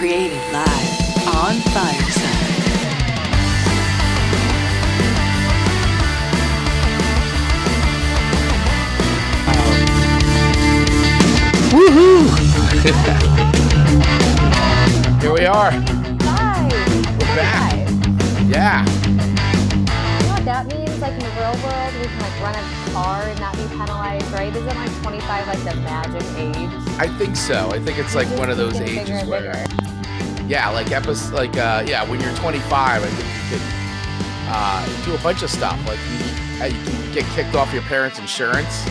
Created live on Fireside. Woohoo! Here we are. Hi. We're back. Yeah. You know what that means? Like in the real world, we can like run a car and not be penalized, right? Isn't like 25 like the magic age? I think so. I think it's like one of those ages where, yeah, like when you're 25, I think you could do a bunch of stuff. Like you get kicked off your parents' insurance.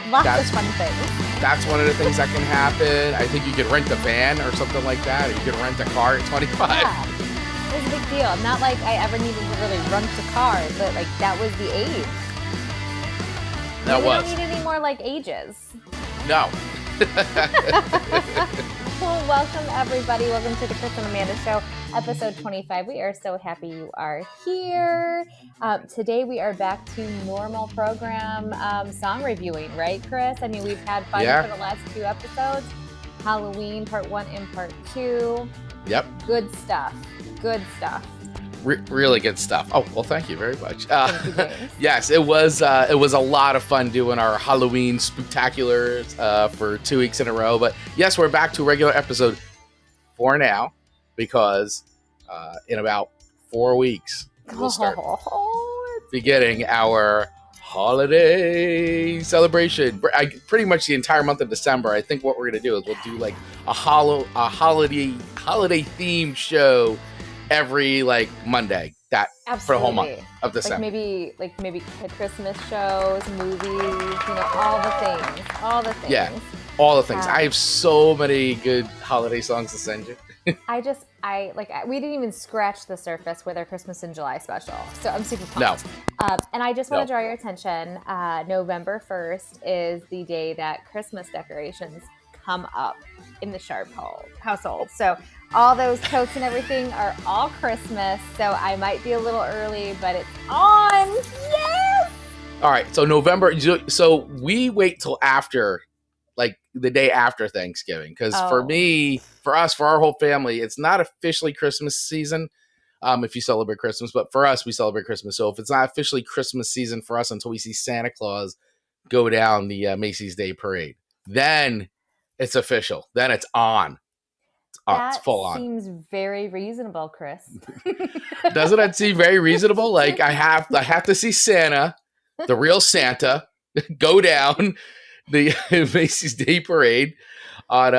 Lots of fun things. That's one of the things that can happen. I think you could rent a van or something like that, or you could rent a car at 25. Yeah. It was a big deal. Not like I ever needed to really rent a car, but like that was the age. That was. We don't need any more like ages. No. Well, welcome everybody. Welcome to the Chris and Amanda Show, episode 25. We are so happy you are here. Today we are back to normal program song reviewing, right, Chris? I mean, we've had fun for the last two episodes. Halloween, part 1 and part 2. Yep. Good stuff. Good stuff. Really good stuff. Oh, well, thank you very much. Thank you, James. Yes, it was a lot of fun doing our Halloween spectaculars for 2 weeks in a row. But yes, we're back to a regular episode for now because in about 4 weeks we'll start beginning our holiday celebration. Pretty much the entire month of December. I think what we're gonna do is we'll do like a holiday themed show every like Monday for the whole month of December. Like maybe Christmas shows, movies, all the things. Yeah, all the things. I have so many good holiday songs to send you. We didn't even scratch the surface with our Christmas in July special, so I'm super pumped. No. And I just want to draw your attention. November 1st is the day that Christmas decorations come up in the Sharp household. So all those totes and everything are all Christmas. So I might be a little early, but it's on. Yes. All right. So November. So we wait till after, like the day after Thanksgiving, because for our whole family, it's not officially Christmas season. If you celebrate Christmas, but for us, we celebrate Christmas. So if it's not officially Christmas season for us until we see Santa Claus go down the Macy's Day Parade, then it's official. Then it's on. It's full on. That seems very reasonable, Chris. Doesn't that seem very reasonable? Like I have to see Santa, the real Santa, go down the Macy's Day Parade on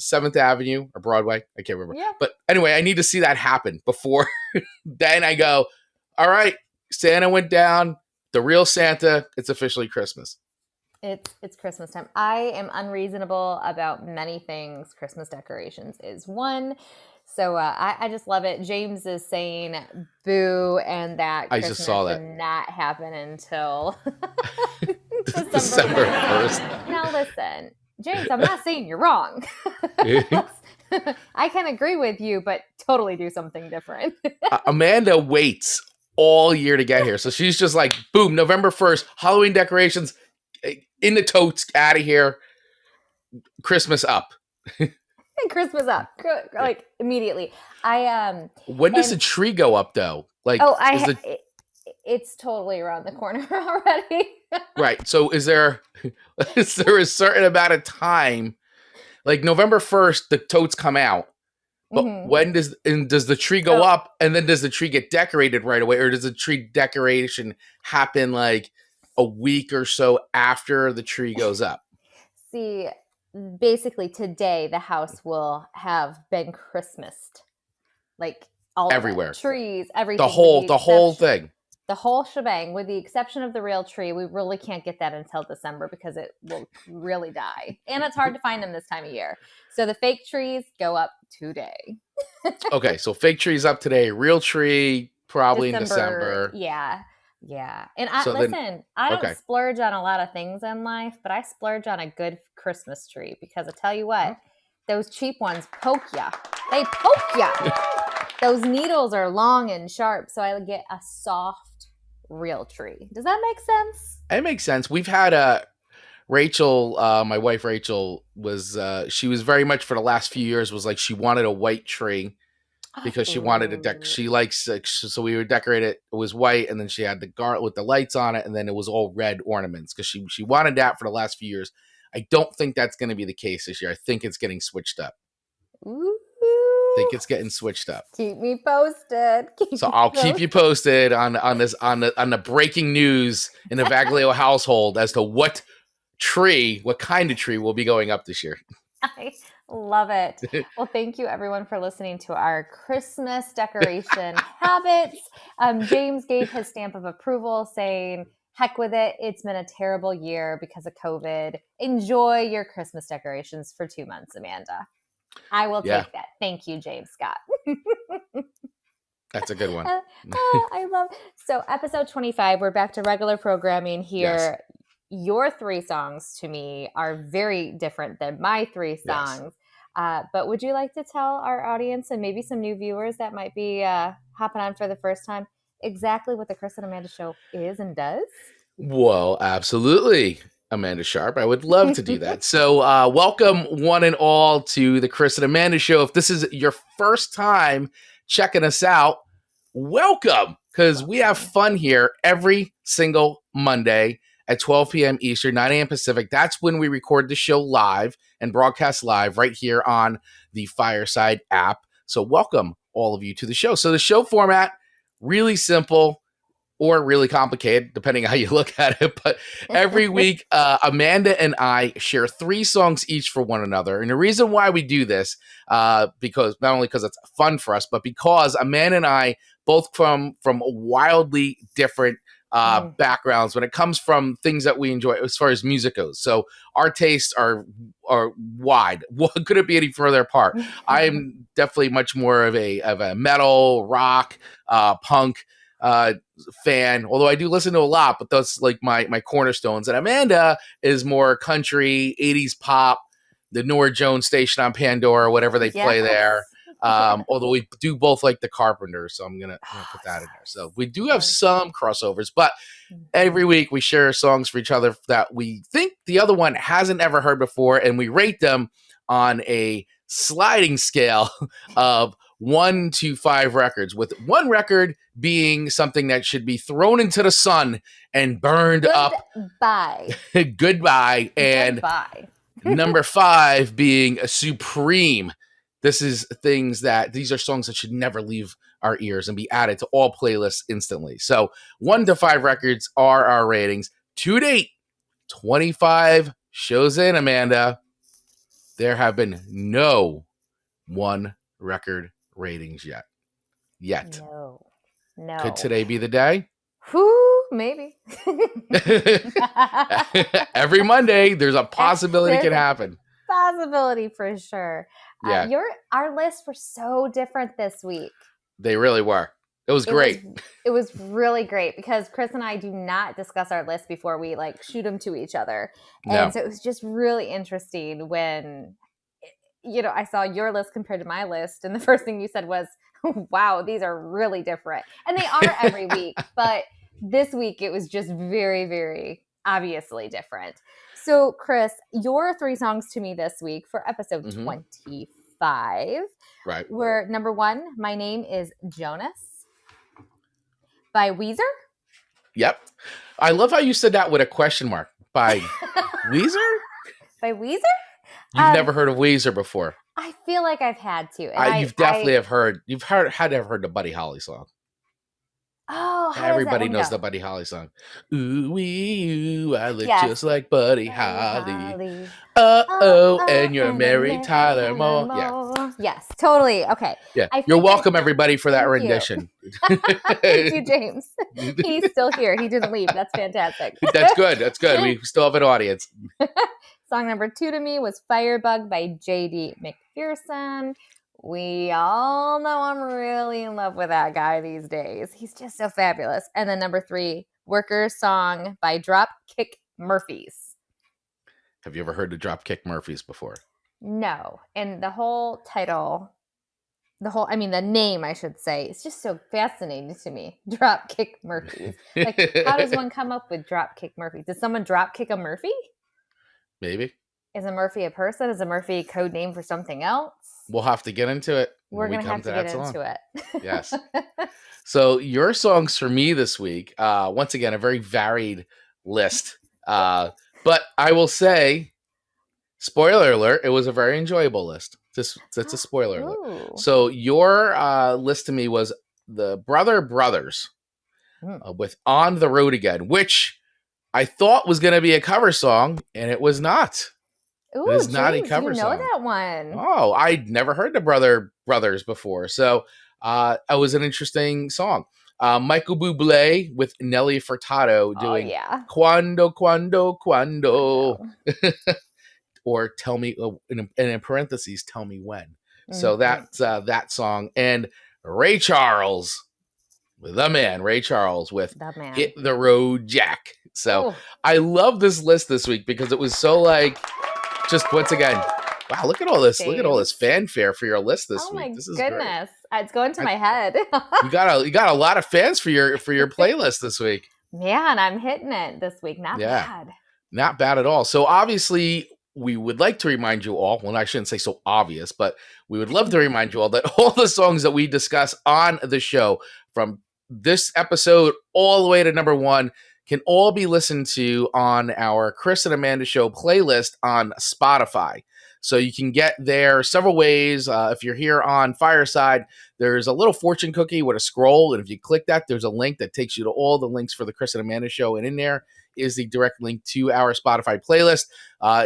7th Avenue or Broadway. I can't remember. Yeah. But anyway, I need to see that happen before then I go, all right, Santa went down, the real Santa, it's officially Christmas. It's Christmas time. I am unreasonable about many things. Christmas decorations is one. So I just love it. James is saying boo, and that I Christmas just saw that did not happen until December 1st. Now listen, James, I'm not saying you're wrong. I can agree with you, but totally do something different. Amanda waits all year to get here. So she's just like, boom, November 1st, Halloween decorations, in the totes, out of here, Christmas up. Christmas up, like immediately. When does the tree go up though? Like, it's totally around the corner already. Right. So is there a certain amount of time? Like November 1st, the totes come out. But when does the tree go up, and then does the tree get decorated right away, or does the tree decoration happen like a week or so after the tree goes up? See, basically today the house will have been Christmased, like all everywhere, trees, everything, the whole thing, the whole shebang, with the exception of the real tree. We really can't get that until December because it will really die, and it's hard to find them this time of year. So the fake trees go up today. Okay, so fake trees up today, real tree probably in December. Yeah. And I don't splurge on a lot of things in life, but I splurge on a good Christmas tree because I tell you what, those cheap ones poke ya. They poke ya. Those needles are long and sharp, so I get a soft real tree. Does that make sense? It makes sense. We've had Rachel, my wife Rachel, was she was very much for the last few years was like she wanted a white tree because she wanted to she likes so we would decorate it. It was white, and then she had the garland with the lights on it, and then it was all red ornaments because she wanted that for the last few years. I don't think that's going to be the case this year. I think it's getting switched up. Ooh. I think it's getting switched up. Keep me posted. Keep you posted on the breaking news in the Vaglio household as to what kind of tree will be going up this year. I love it. Well, thank you everyone for listening to our Christmas decoration habits. James gave his stamp of approval saying, heck with it. It's been a terrible year because of COVID. Enjoy your Christmas decorations for 2 months, Amanda. I will take that. Thank you, James Scott. That's a good one. I love it. So episode 25, we're back to regular programming here. Yes. Your 3 songs to me are very different than my 3 songs. Yes. But would you like to tell our audience and maybe some new viewers that might be hopping on for the first time exactly what the Chris and Amanda show is and does? Well, absolutely, Amanda Sharp. I would love to do that. So welcome one and all to the Chris and Amanda show. If this is your first time checking us out, welcome, because we have fun here every single Monday at 12 p.m. Eastern, 9 a.m. Pacific. That's when we record the show live and broadcast live right here on the Fireside app. So welcome all of you to the show. So the show format, really simple or really complicated, depending on how you look at it. But every week, Amanda and I share 3 songs each for one another. And the reason why we do this, because not only because it's fun for us, but because Amanda and I both from wildly different backgrounds when it comes from things that we enjoy as far as music goes. So our tastes are wide. What could it be any further apart? I am definitely much more of a metal, rock, punk fan, although I do listen to a lot, but that's like my cornerstones. And Amanda is more country, 80s pop, the Nora Jones station on Pandora, whatever they play there. Although we do both like the Carpenters, so I'm gonna put that in there. So we do have some crossovers, but every week we share songs for each other that we think the other one hasn't ever heard before, and we rate them on a sliding scale of 1 to 5 records, with 1 record being something that should be thrown into the sun and burned up. Goodbye. And number 5 being a supreme. These are songs that should never leave our ears and be added to all playlists instantly. So 1 to 5 records are our ratings. To date, 25 shows in, Amanda, there have been no 1 record ratings yet. No. Could today be the day? Maybe. Every Monday, there's a possibility it can happen. Possibility for sure. Yeah. Our lists were so different this week. They really were. It was great. It was really great because Chris and I do not discuss our lists before we shoot them to each other. And so it was just really interesting when, I saw your list compared to my list. And the first thing you said was, wow, these are really different. And they are every week. But this week, it was just very, very obviously different. So, Chris, your 3 songs to me this week for episode 25 were number 1, My Name is Jonas by Weezer. Yep. I love how you said that with a question mark. By Weezer? By Weezer? You've never heard of Weezer before. I feel like I've had to. You've definitely have heard the Buddy Holly song. Oh, everybody knows the Buddy Holly song. Ooh, wee, ooh, I look just like Buddy Holly. And you're Mary Tyler Moore. Yeah. Yes, totally. Okay. Yeah. You're welcome, everybody, for that rendition. Thank you, James. He's still here. He didn't leave. That's fantastic. That's good. We still have an audience. Song number 2 to me was Firebug by Jd Mcpherson. We all know I'm really in love with that guy these days. He's just so fabulous. And then number 3, Workers Song by Dropkick Murphys. Have you ever heard of Dropkick Murphys before? No. And the whole title, the name, I should say, it's just so fascinating to me. Dropkick Murphys. How does one come up with Dropkick Murphys? Did someone dropkick a Murphy? Maybe. Is a Murphy a person? Is a Murphy code name for something else? We'll have to get into it We're when we going to come have to to that get song. into it. Yes. So your songs for me this week, once again, a very varied list. But I will say, spoiler alert, it was a very enjoyable list. That's a spoiler alert. Ooh. So your list to me was the Brothers with On the Road Again, which I thought was going to be a cover song, and it was not. Ooh, It is James, not a cover you know song. that one. Oh, I'd never heard the Brothers before. So it was an interesting song. Michael Buble with Nelly Furtado doing Quando, Quando, Quando. Or tell me, in parentheses, tell me when. So that's that song. And Ray Charles, the man, Ray Charles with Hit the Road Jack. So I love this list this week because it was so like, just once again, wow, look at all this. James. Look at all this fanfare for your list this week. This is goodness. Great. It's going to my head. you got a lot of fans for your playlist this week. Man, I'm hitting it this week. Not bad. Not bad at all. So obviously we would like to remind you all, well, I shouldn't say so obvious, but we would love to remind you all that all the songs that we discuss on the show from this episode all the way to number 1 can all be listened to on our Chris and Amanda Show playlist on Spotify. So you can get there several ways. If you're here on Fireside, there's a little fortune cookie with a scroll. And if you click that, there's a link that takes you to all the links for the Chris and Amanda Show. And in there is the direct link to our Spotify playlist.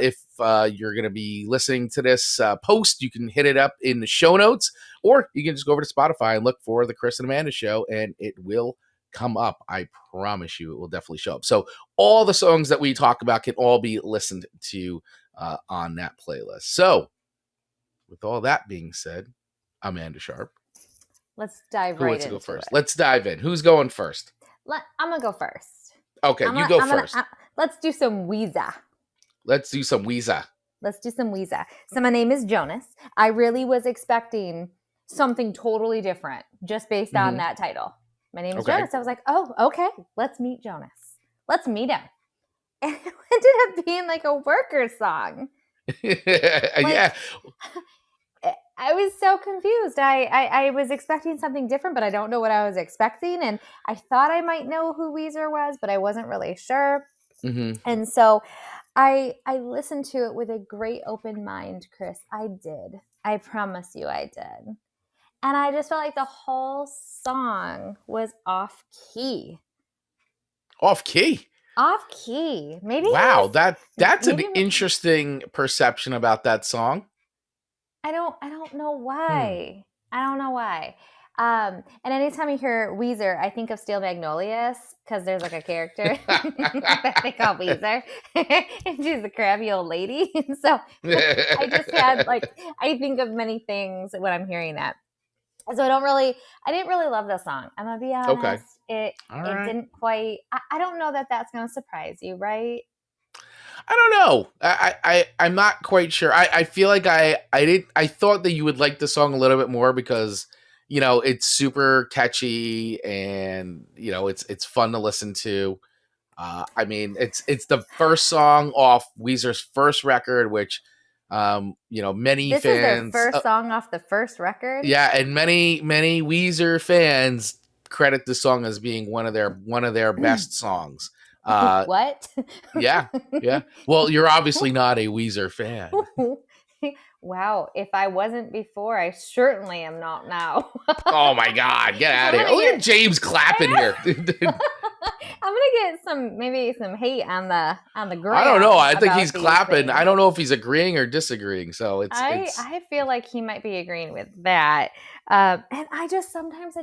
If you're going to be listening to this post, you can hit it up in the show notes, or you can just go over to Spotify and look for the Chris and Amanda Show, and it will come up. I promise you it will definitely show up. So all the songs that we talk about can all be listened to on that playlist. So with all that being said, Amanda Sharp, let's dive right into it. Who wants to go first? Let's dive in. Who's going first? I'm going to go first. Okay, you go first. Let's do some Weezer. Let's do some Weezer. So my name is Jonas. I really was expecting something totally different just based on that title. My name is Jonas. I was like, oh, okay, let's meet Jonas. Let's meet him. And it ended up being like a worker song. Yeah. I was so confused. I was expecting something different, but I don't know what I was expecting. And I thought I might know who Weezer was, but I wasn't really sure. And so I listened to it with a great open mind, Chris. I did. I promise you I did. And I just felt like the whole song was off key. Off key? Off key. Maybe. Wow, that's an interesting perception about that song. I don't know why. I don't know why. And anytime I hear Weezer, I think of Steel Magnolias because there's like a character that they call Weezer, and she's the crabby old lady. And so I just had I think of many things when I'm hearing that. So I didn't really love the song. I'm gonna be honest. Okay. It didn't quite. I don't know that that's gonna surprise you, right? I don't know. I'm not quite sure. I feel like I thought that you would like the song a little bit more because, you know, it's super catchy and, you know, it's fun to listen to. I mean, it's the first song off Weezer's first record, which, you know, many this fans. This is their first song off the first record? Yeah, and many Weezer fans credit the song as being one of their best songs. What? Yeah. Well, you're obviously not a Weezer fan. Wow. If I wasn't before, I certainly am not now. Oh my God. Get out of here. Look at James clapping here. I'm gonna get maybe some hate on the ground. I don't know. I think he's clapping. Things. I don't know if he's agreeing or disagreeing. So I feel like he might be agreeing with that. And oftentimes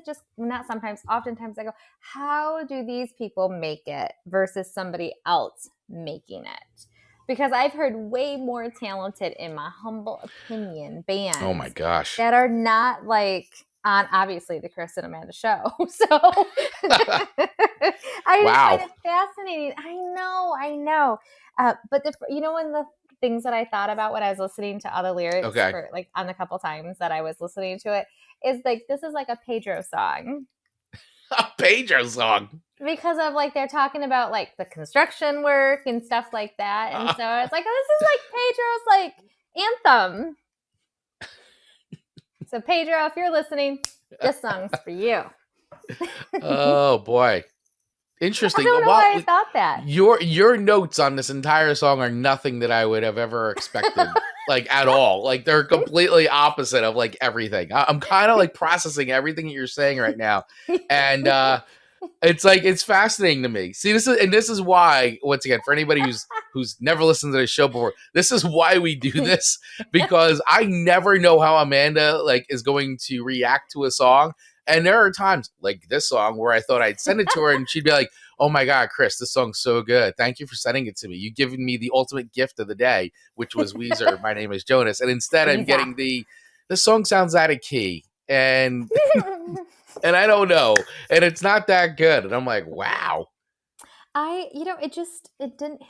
I go, how do these people make it versus somebody else making it? Because I've heard way more talented, in my humble opinion, bands. Oh my gosh. That are not like on obviously the Chris and Amanda Show. So I just find it fascinating. I know. But one of the things that I thought about when I was listening to other lyrics for like on the couple times that I was listening to it is like, this is like a Pedro song. A Pedro song. Because of like they're talking about like the construction work and stuff like that, and so it's like, oh, this is like Pedro's like anthem. So Pedro, if you're listening, this song's for you. Oh boy, interesting. I don't know why I thought that. Your notes on this entire song are nothing that I would have ever expected, like at all. Like they're completely opposite of like everything. I'm kind of like processing everything that you're saying right now, and it's like it's fascinating to me. See, this is why, once again, for anybody who's never listened to this show before, this is why we do this, because I never know how Amanda like is going to react to a song. And there are times like this song where I thought I'd send it to her and she'd be like, "Oh my God, Chris, this song's so good. Thank you for sending it to me. You've given me the ultimate gift of the day, which was Weezer. My name is Jonas." And instead I'm getting the song sounds out of key. And and I don't know. And it's not that good. And I'm like, wow. It didn't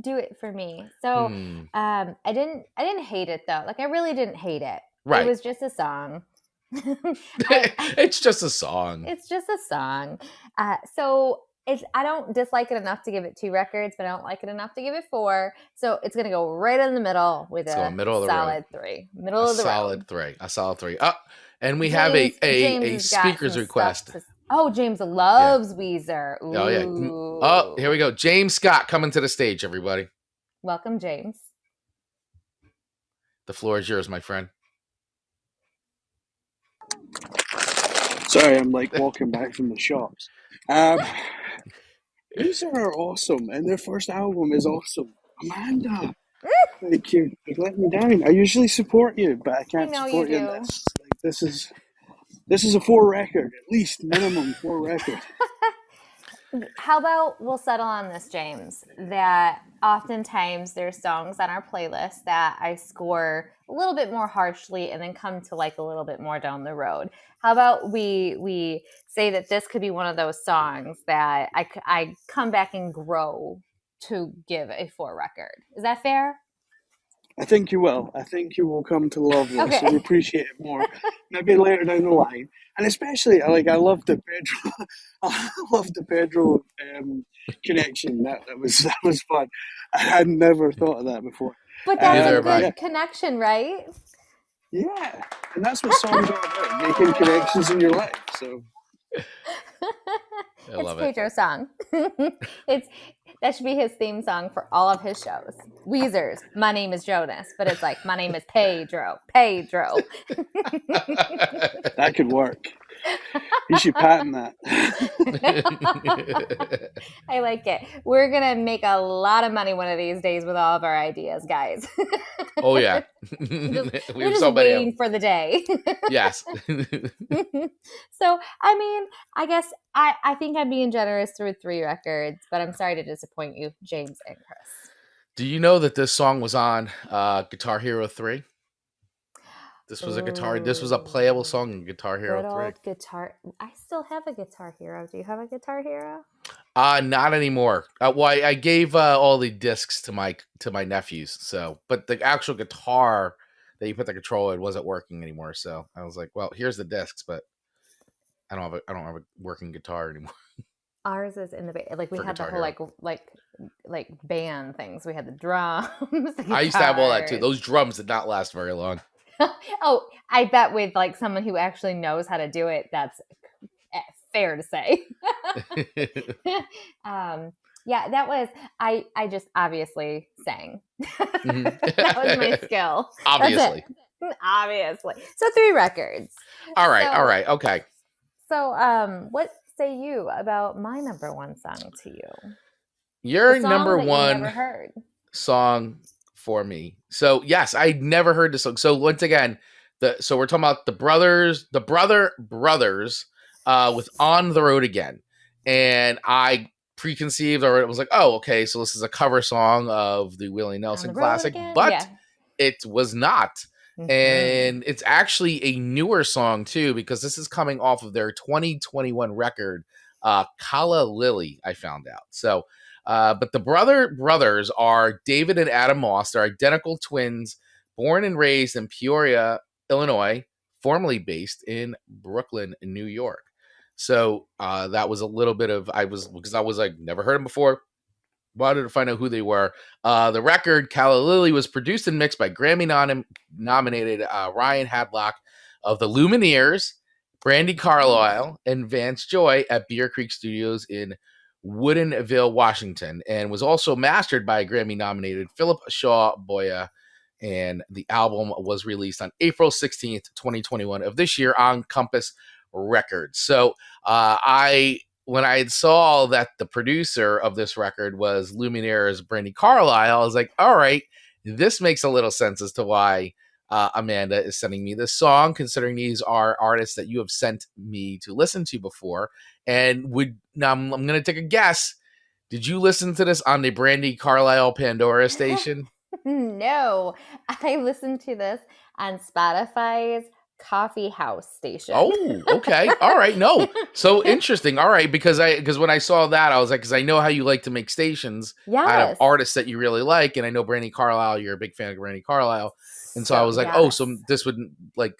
do it for me. So I didn't hate it though. Like I really didn't hate it. Right. It was just a song. It's just a song. It's just a song. So I don't dislike it enough to give it 2 records, but I don't like it enough to give it 4. So it's gonna go right in the middle with a solid 3. Middle of the road. A solid 3. And we have a speaker's request. James loves Weezer. Ooh. Oh yeah. Oh, here we go. James Scott coming to the stage, everybody. Welcome, James. The floor is yours, my friend. Sorry, I'm like walking back from the shops. Weezer are awesome, and their first album is awesome. Amanda, like you've let me down. I usually support you, but I can't support you in this. Like, this is a 4 record, at least minimum 4 record. How about we'll settle on this, James, that oftentimes there's songs on our playlist that I score a little bit more harshly and then come to like a little bit more down the road. How about we say that this could be one of those songs that I come back and grow to give a 4 record. Is that fair? I think you will. I think you will come to love this and appreciate it more. Maybe later down the line. And especially, I love the Pedro. I love the Pedro connection. That was fun. I had never thought of that before. But that's a good connection, right? Yeah, and that's what songs are about, making connections in your life. So it's Pedro's song. That should be his theme song for all of his shows. Weezer's "My Name is Jonas," but it's like "My name is Pedro." That could work. You should patent that. I like it. We're going to make a lot of money one of these days with all of our ideas, guys. Oh, yeah. We're just waiting for the day. Yes. So, I mean, I guess I think I'm being generous through 3 records, but I'm sorry to disappoint you, James and Chris. Do you know that this song was on Guitar Hero 3? This was a playable song in Guitar Hero 3. Old guitar. I still have a Guitar Hero. Do you have a Guitar Hero? Not anymore. Well, I gave all the discs to my nephews. So, but the actual guitar that you put the controller in wasn't working anymore. So I was like, well, here's the discs, but I don't have a working guitar anymore. Ours is in the like we had the whole like band things. We had the drums. I used to have all that too. Those drums did not last very long. Oh, I bet with like someone who actually knows how to do it, that's fair to say. Yeah, that was I just obviously sang. That was my skill. Obviously. So 3 records. All right. Okay. So what say you about my number 1 song to you? Your number 1 you never heard. song for me. So yes, I'd never heard this song. So once again, so we're talking about the brothers with "On the Road Again," and I preconceived, or it was like, oh, okay, so this is a cover song of the Willie Nelson classic, but it was not. Mm-hmm. And it's actually a newer song too, because this is coming off of their 2021 record, Kala Lily, I found out. So but the brothers are David and Adam Moss. They're identical twins, born and raised in Peoria, Illinois, formerly based in Brooklyn, New York. So that was a little bit of because I was like never heard them before. Wanted to find out who they were. The record, Calla Lily, was produced and mixed by Grammy-nominated Ryan Hadlock of the Lumineers, Brandy Carlisle, and Vance Joy at Beer Creek Studios in Woodinville, Washington, and was also mastered by Grammy-nominated Philip Shaw Boya. And the album was released on April 16th, 2021 of this year on Compass Records. So when I saw that the producer of this record was Luminaire's Brandy Carlisle, I was like, all right, this makes a little sense as to why Amanda is sending me this song, considering these are artists that you have sent me to listen to before. And now I'm going to take a guess. Did you listen to this on the Brandy Carlisle Pandora station? No, I listened to this on Spotify's coffee house station. Oh, okay. All right. No. So interesting. All right. Because when I saw that, I was like, because I know how you like to make stations out of artists that you really like. And I know Brandy Carlisle, you're a big fan of Brandy Carlisle. And so I was like, oh, so this would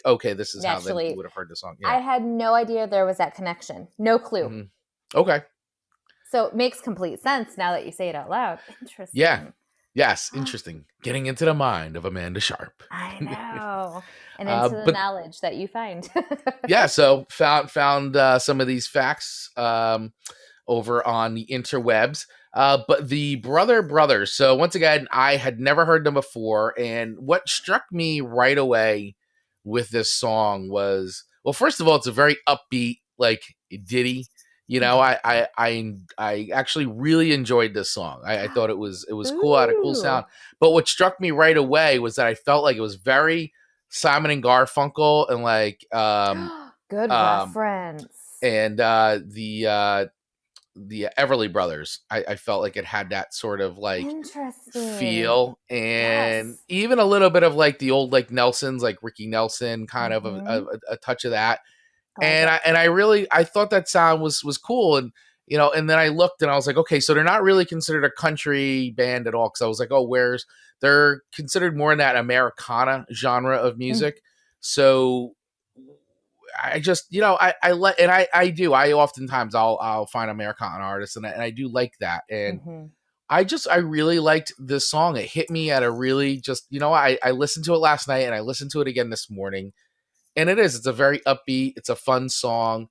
okay, this is how they would have heard the song. Yeah. I had no idea there was that connection. No clue. Mm-hmm. Okay. So it makes complete sense now that you say it out loud. Interesting. Yeah. Yes, interesting. Getting into the mind of Amanda Sharp. I know. And into the knowledge that you find. Yeah, so found some of these facts over on the interwebs. But the brothers. So once again, I had never heard them before. And what struck me right away with this song was, well, first of all, it's a very upbeat, like, ditty. You know, I actually really enjoyed this song. I thought it was cool, had a cool sound. But what struck me right away was that I felt like it was very Simon and Garfunkel and like good reference. And the Everly Brothers. I felt like it had that sort of like feel, and even a little bit of like the old like Nelsons, like Ricky Nelson, kind of a touch of that. And I thought that sound was cool. And, you know, and then I looked and I was like, okay, so they're not really considered a country band at all. Cause I was like, oh, they're considered more in that Americana genre of music. So I just, you know, I oftentimes I'll find Americana artists and I do like that. And I really liked this song. It hit me at a really just, you know, I listened to it last night and I listened to it again this morning. And it's a very upbeat, it's a fun song,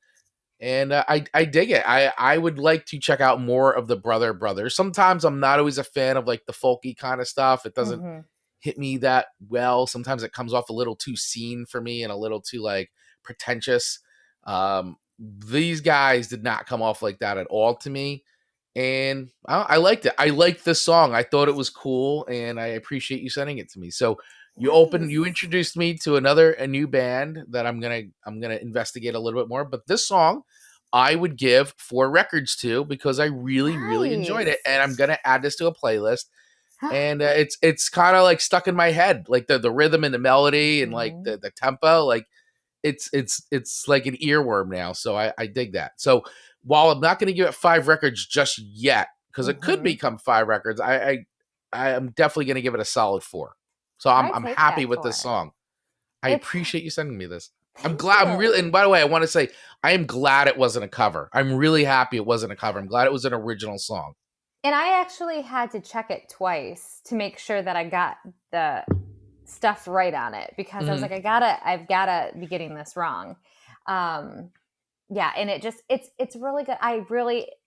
and I dig it. I would like to check out more of the brothers. Sometimes I'm not always a fan of like the folky kind of stuff. It doesn't hit me that well. Sometimes it comes off a little too seen for me and a little too like pretentious. These guys did not come off like that at all to me. And I liked it. I liked this song. I thought it was cool, and I appreciate you sending it to me. So you introduced me to a new band that I'm gonna investigate a little bit more. But this song, I would give 4 records to because I really enjoyed it, and I'm gonna add this to a playlist. And it's kind of like stuck in my head, like the rhythm and the melody and like the tempo, like it's like an earworm now. So I dig that. So while I'm not going to give it 5 records just yet, because it could become 5 records, I am definitely going to give it a solid 4. So I'm happy with this song. I appreciate you sending me this. I'm glad. I'm really, and by the way, I want to say I am glad it wasn't a cover. I'm really happy it wasn't a cover. I'm glad it was an original song. And I actually had to check it twice to make sure that I got the stuff right on it, because I was like, I've gotta be getting this wrong. Yeah, and it's really good.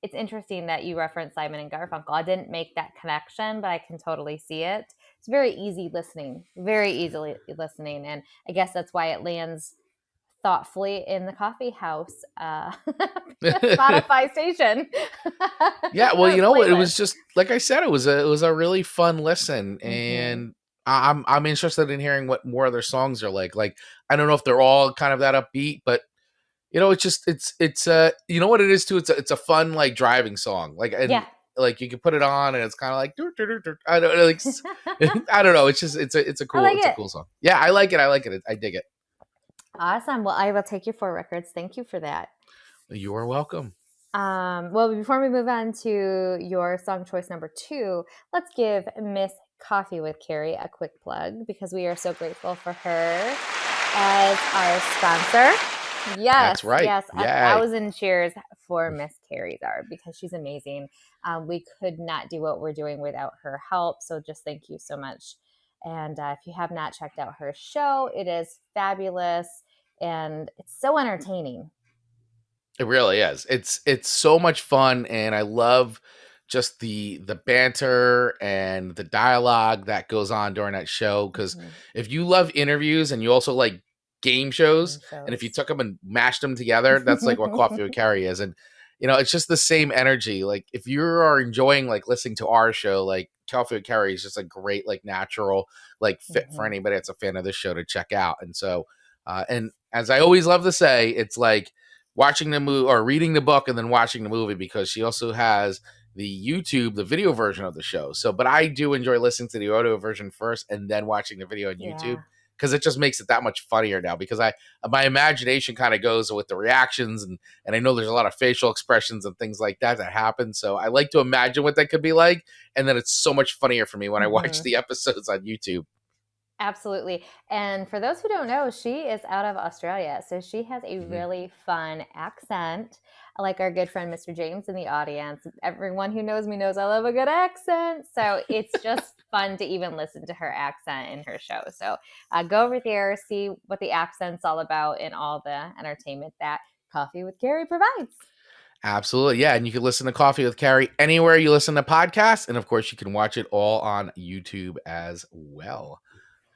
It's interesting that you referenced Simon and Garfunkel. I didn't make that connection, but I can totally see it. It's very easily listening, and I guess that's why it lands thoughtfully in the coffee house Spotify station. Yeah, well, you know what? It was just like I said. It was a really fun listen, and I'm interested in hearing what more other songs are like. Like, I don't know if they're all kind of that upbeat, but you know, it's you know what it is too. It's a fun like driving song. Like, and like you can put it on and it's kind of like I don't know, like I don't know. It's just it's a cool song. Yeah, I like it. I dig it. Awesome. Well, I will take your 4 records. Thank you for that. You are welcome. Well, before we move on to your song choice number 2, let's give Miss Coffee with Carrie a quick plug, because we are so grateful for her as our sponsor. Yes, That's right. yes. A Yay. thousand cheers for Miss Carrie Czar because she's amazing. We could not do what we're doing without her help. So just thank you so much. And if you have not checked out her show, it is fabulous and it's so entertaining. It really is. It's so much fun, and I love just the banter and the dialogue that goes on during that show. Because if you love interviews and you also like game shows, and if you took them and mashed them together, that's like what Coffee with Carrie is. And it's just the same energy. Like if you are enjoying like listening to our show, like Coffee with Carrie is just a great like natural like fit for anybody that's a fan of this show to check out. And so, and as I always love to say, it's like watching the movie or reading the book and then watching the movie, because she also has the video version of the show. So, but I do enjoy listening to the audio version first and then watching the video on YouTube, because it just makes it that much funnier now, because my imagination kind of goes with the reactions, and I know there's a lot of facial expressions and things like that happen. So I like to imagine what that could be like. And then it's so much funnier for me when I watch the episodes on YouTube. Absolutely. And for those who don't know, she is out of Australia. So she has a really fun accent, like our good friend Mr. James in the audience. Everyone who knows me knows I love a good accent. So it's just fun to even listen to her accent in her show. So go over there, see what the accent's all about and all the entertainment that Coffee with Carrie provides. Absolutely. Yeah. And you can listen to Coffee with Carrie anywhere you listen to podcasts. And of course, you can watch it all on YouTube as well.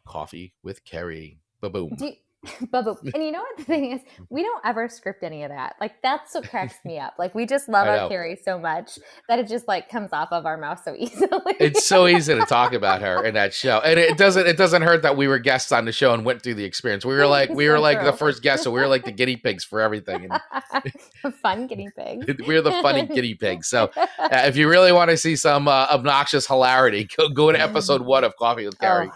Coffee with Carrie. Ba-boom. And you know what the thing is? We don't ever script any of that. Like, that's what cracks me up. Like, we just love our Carrie so much that it just like comes off of our mouth so easily. It's so easy to talk about her in that show. And it doesn't hurt that we were guests on the show and went through the experience. We were like the first guests, so we were like the guinea pigs for everything. Fun guinea pigs. We're the funny guinea pigs. So if you really want to see some obnoxious hilarity, go to episode 1 of Coffee with Carrie.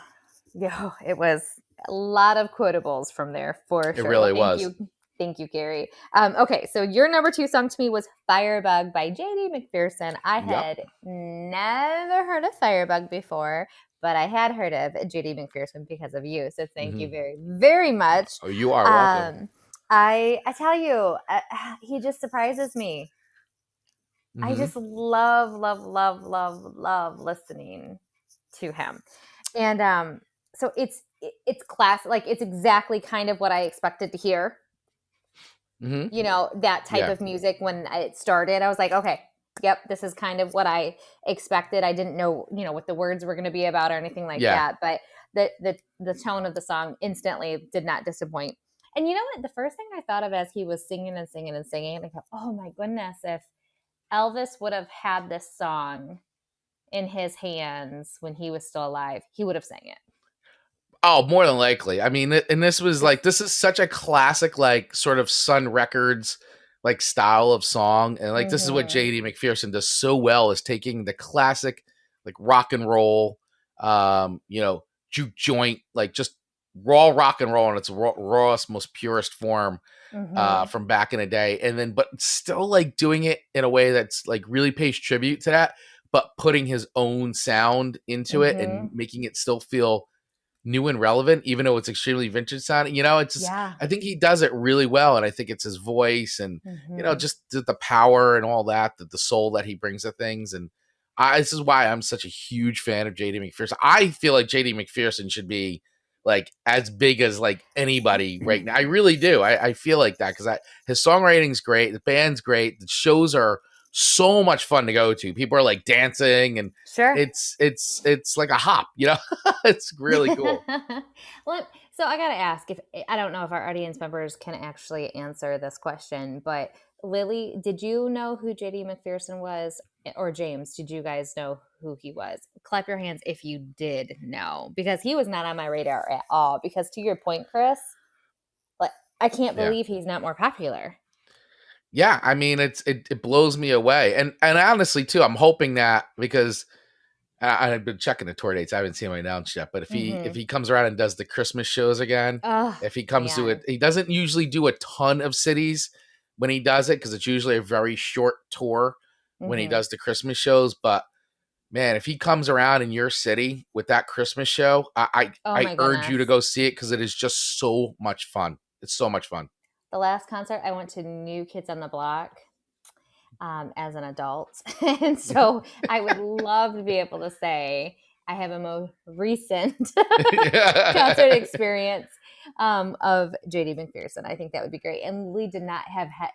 Yeah, it was a lot of quotables from there for sure. It really was. Thank you, Carrie. Okay, so your number 2 song to me was Firebug by Jd Mcpherson. I had never heard of Firebug before, but I had heard of Jd Mcpherson because of you. So thank you very, very much. Oh, you are welcome. I tell you, he just surprises me. I just love listening to him. And so it's class, like it's exactly kind of what I expected to hear. That type of music when it started. I was like, okay, yep, this is kind of what I expected. I didn't know, what the words were going to be about or anything like that. But the tone of the song instantly did not disappoint. And you know what? The first thing I thought of as he was singing and singing and singing, I go, oh my goodness, if Elvis would have had this song in his hands when he was still alive, he would have sang it. Oh, more than likely. I mean, and this is such a classic, like sort of Sun Records, like style of song. And like, this is what Jd Mcpherson does so well, is taking the classic, like rock and roll, juke joint, like just raw rock and roll in its rawest, most purest form from back in the day. And then, but still like doing it in a way that's like really pays tribute to that, but putting his own sound into it and making it still feel new and relevant, even though it's extremely vintage sounding. It's just, I think he does it really well. And I think it's his voice and, just the power and all that, the soul that he brings to things. And this is why I'm such a huge fan of Jd Mcpherson. I feel like Jd Mcpherson should be like as big as like anybody right now. I really do. I feel like that because his songwriting's great. The band's great. The shows are so much fun to go to. People are like dancing and it's like a hop, it's really cool. Well, so I gotta ask, if I don't know if our audience members can actually answer this question, but Lily, did you know who Jd Mcpherson was, or James, did you guys know who he was? Clap your hands if you did know, because he was not on my radar at all. Because to your point, Chris, like I can't believe he's not more popular. Yeah, I mean, it blows me away. And honestly, too, I'm hoping that because I've been checking the tour dates. I haven't seen him announced yet. But if he comes around and does the Christmas shows again, if he comes to it, he doesn't usually do a ton of cities when he does it because it's usually a very short tour when he does the Christmas shows. But man, if he comes around in your city with that Christmas show, I urge you to go see it because it is just so much fun. It's so much fun. the last concert I went to New Kids on the Block as an adult. And so I would love to be able to say I have a more recent concert experience of Jd Mcpherson. I think that would be great. And Lee did not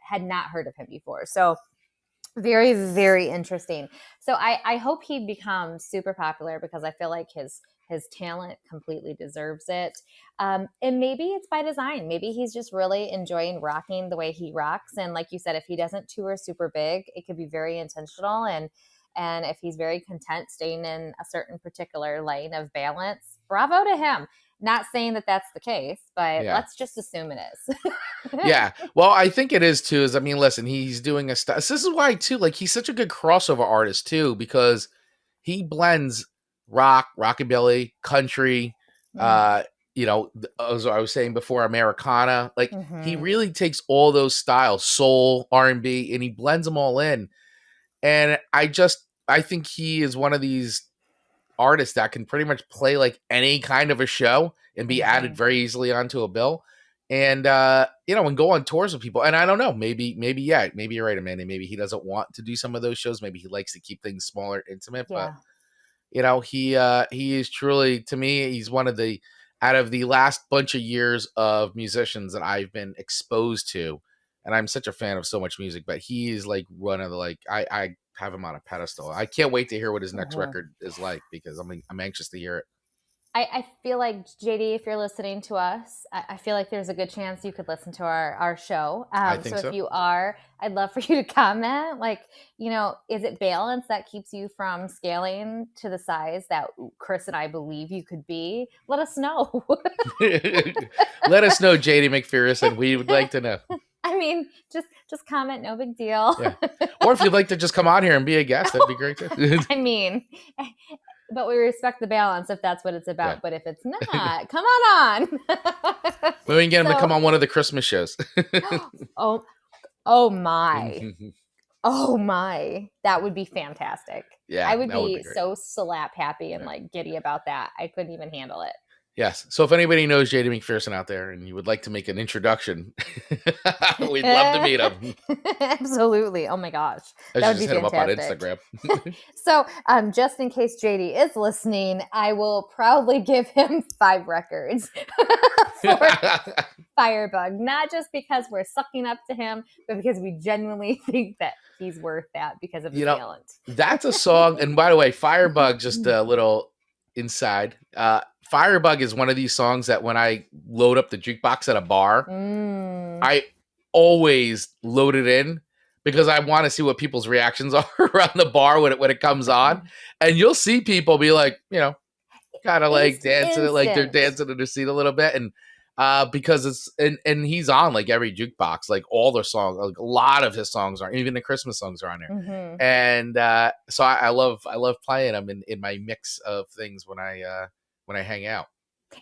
had not heard of him before. So very, very interesting. So I hope he becomes super popular because I feel like his talent completely deserves it. And maybe it's by design. Maybe he's just really enjoying rocking the way he rocks. And like you said, if he doesn't tour super big, it could be very intentional. And if he's very content staying in a certain particular lane of balance, bravo to him. Not saying that that's the case, but let's just assume it is. Yeah. Well, I think it is too. I mean, listen, he's doing a stuff. This is why too, like he's such a good crossover artist too, because he blends rock, rockabilly, country, as I was saying before, Americana. Like he really takes all those styles, soul, R&B, and he blends them all in. And I think he is one of these artists that can pretty much play like any kind of a show and be added very easily onto a bill. And and go on tours with people. And I don't know, maybe you're right, Amanda. Maybe he doesn't want to do some of those shows. Maybe he likes to keep things smaller, intimate. Yeah. But he is truly, to me, he's one of the, out of the last bunch of years of musicians that I've been exposed to, and I'm such a fan of so much music, but he is like one of the, like, I have him on a pedestal. I can't wait to hear what his next record is like, because I'm anxious to hear it. I feel like, JD, if you're listening to us, I feel like there's a good chance you could listen to our show. I think so. If you are, I'd love for you to comment. Like, is it balance that keeps you from scaling to the size that Chris and I believe you could be? Let us know. Let us know, Jd Mcpherson. We would like to know. I mean, just comment, no big deal. Yeah. Or if you'd like to just come on here and be a guest, that'd be great too. I mean, but we respect the balance if that's what it's about. Yeah. But if it's not, come on. Maybe we can get him to come on one of the Christmas shows. Oh my. That would be fantastic. Yeah. I would be so slap happy and like giddy about that. I couldn't even handle it. Yes. So if anybody knows Jd Mcpherson out there and you would like to make an introduction, we'd love to meet him. Absolutely. Oh my gosh. That would be fantastic. Hit him up on Instagram. So just in case JD is listening, I will proudly give him 5 records for Firebug. Not just because we're sucking up to him, but because we genuinely think that he's worth that because of his talent. That's a song. And by the way, Firebug, just a little inside. Firebug is one of these songs that when I load up the jukebox at a bar, I always load it in because I want to see what people's reactions are around the bar when it comes on. And you'll see people be like, kind of like dancing it, like they're dancing in their seat a little bit. And because it's, and he's on like every jukebox, like all their songs, like a lot of his songs are, even the Christmas songs are on there. And so I love playing them in my mix of things when I hang out.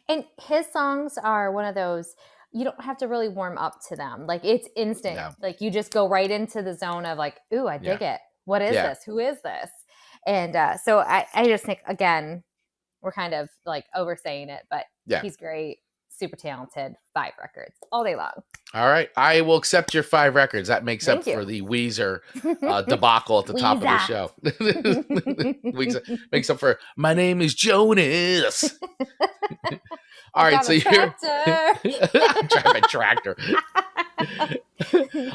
And his songs are one of those, you don't have to really warm up to them. Like it's instant. No. Like you just go right into the zone of like, ooh, I dig it. What is this? Who is this? And so I just think, again, we're kind of like oversaying it, but he's great. Super talented. 5 records all day long. All right. I will accept your 5 records. That makes up for the Weezer debacle at the top of the show. Makes up for my name is Jonas. All right. So you're driving a tractor.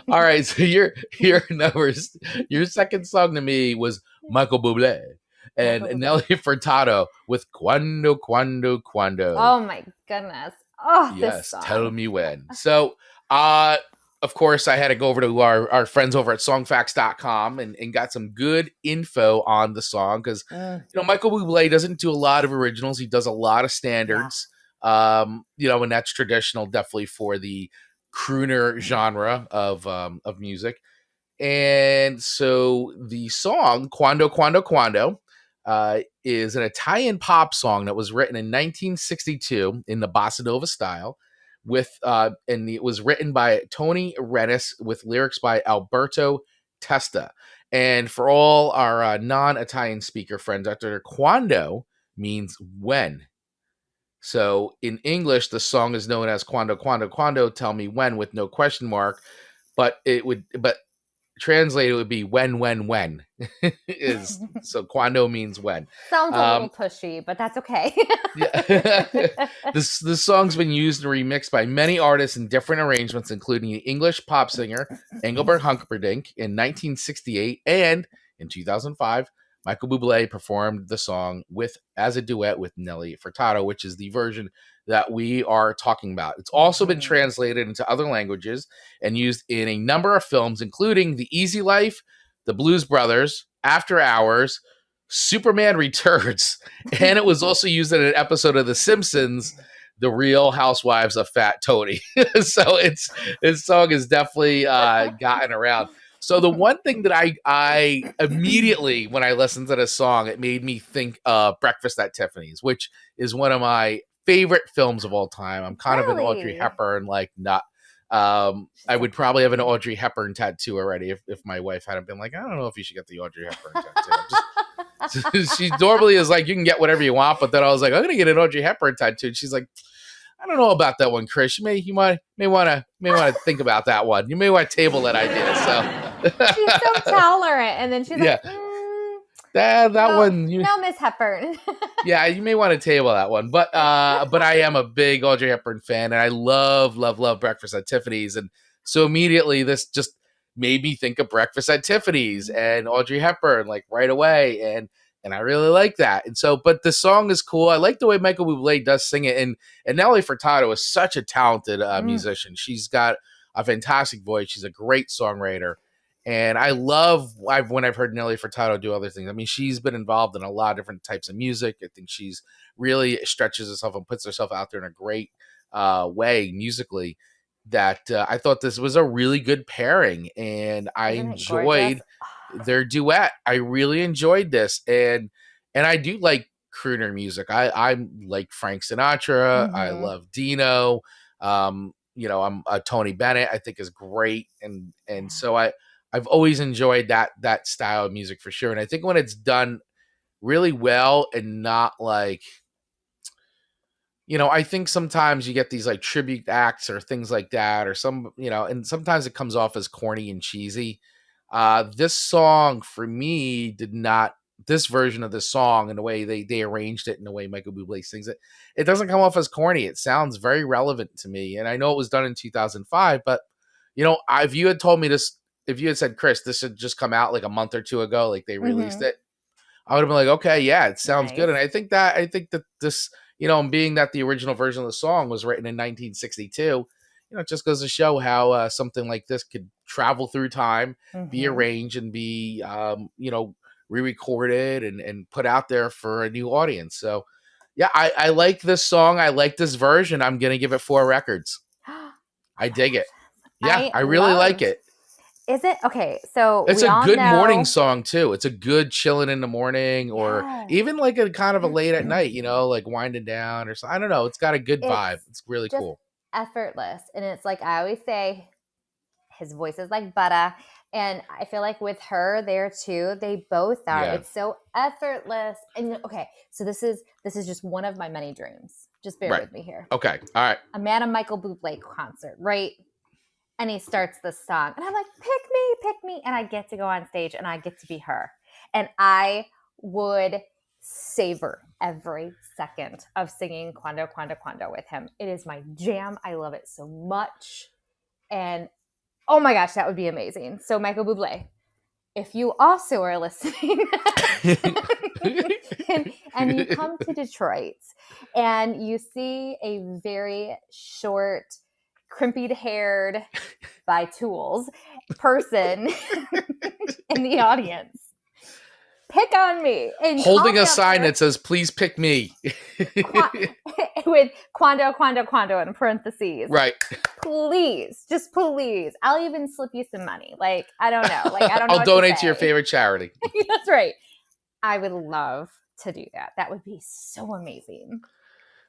All right. So your numbers, your second song to me was Michael Buble and Nelly Furtado with Quando, Quando, Quando. Oh my goodness. Oh, yes. Tell me when. So, of course, I had to go over to our friends over at songfacts.com and got some good info on the song because, Michael Bublé doesn't do a lot of originals. He does a lot of standards, and that's traditional definitely for the crooner genre of music. And so the song, Quando, Quando, Quando, is an Italian pop song that was written in 1962 in the bossa nova style, and it was written by Tony Rennis with lyrics by Alberto Testa. And for all our non-Italian speaker friends out there, Quando means when. So in English, the song is known as Quando, Quando, Quando, Tell Me When with no question mark. But translated would be when is so Quando means when. Sounds a little pushy, but that's okay. Yeah. This song's been used and remixed by many artists in different arrangements, including the English pop singer Engelbert Humperdinck in 1968, and in 2005, Michael Buble performed the song as a duet with Nelly Furtado, which is the version that we are talking about. It's also been translated into other languages and used in a number of films, including The Easy Life, The Blues Brothers, After Hours, Superman Returns, and it was also used in an episode of The Simpsons, The Real Housewives of Fat Tony. So this song has definitely gotten around. So the one thing that I immediately, when I listened to this song, it made me think of Breakfast at Tiffany's, which is one of my favorite films of all time. I'm kind of an Audrey Hepburn nut. I would probably have an Audrey Hepburn tattoo already if my wife hadn't been like, I don't know if you should get the Audrey Hepburn tattoo. She normally is like, you can get whatever you want, but then I was like, I'm gonna get an Audrey Hepburn tattoo. And she's like, I don't know about that one, Chris. You may want to think about that one. You may want to table that idea. So she's so tolerant, and then she's like, no, Miss Hepburn. Yeah, you may want to table that one, but I am a big Audrey Hepburn fan, and I love Breakfast at Tiffany's, and so immediately this just made me think of Breakfast at Tiffany's and Audrey Hepburn right away, and I really like that. And so, but the song is cool. I like the way Michael Bublé does sing it, and Nelly Furtado is such a talented musician. She's got a fantastic voice. She's a great songwriter. And I love when I've heard Nelly Furtado do other things. I mean, she's been involved in a lot of different types of music. I think she's really stretches herself and puts herself out there in a great way musically. That I thought this was a really good pairing, and I enjoyed their duet. I really enjoyed this, and I do like crooner music. I like Frank Sinatra. I love Dino. I'm a Tony Bennett. I think is great, and so I've always enjoyed that style of music for sure. And I think when it's done really well and not I think sometimes you get these tribute acts or things like that, or and sometimes it comes off as corny and cheesy. This song for me this version of the song and the way they arranged it and the way Michael Bublé sings it, it doesn't come off as corny. It sounds very relevant to me. And I know it was done in 2005, but if you had told me this, if you had said, Chris, this had just come out a month or two ago, they released it, I would have been like, okay, yeah, it sounds good. And I think that this, being that the original version of the song was written in 1962, it just goes to show how something like this could travel through time, be arranged, and be, re-recorded and put out there for a new audience. So, yeah, I like this song. I like this version. I'm going to give it 4 records. I dig it. Yeah, I really like it. Is it? Okay, so it's a good morning song, too. It's a good chilling in the morning, or even a kind of a late at night, winding down or something. I don't know. It's got a good vibe. It's really cool. Effortless. And it's I always say, his voice is like butter. And I feel like with her there, too, they both are. Yeah. It's so effortless. And okay, so this is just one of my many dreams. Just bear with me here. Okay, all right. I'm at a Michael Bublé concert, right? And he starts this song. And I'm like, pick me. And I get to go on stage and I get to be her. And I would savor every second of singing Quando, Quando, Quando with him. It is my jam. I love it so much. And oh my gosh, that would be amazing. So Michael Bublé, if you also are listening and you come to Detroit and you see a very short, crimpy-haired by Tools person in the audience, pick on me. And holding a sign that says, please pick me. With Quando, Quando, Quando in parentheses. Right. Please. Just please. I'll even slip you some money. I don't know. I don't know. I'll donate to your favorite charity. That's right. I would love to do that. That would be so amazing.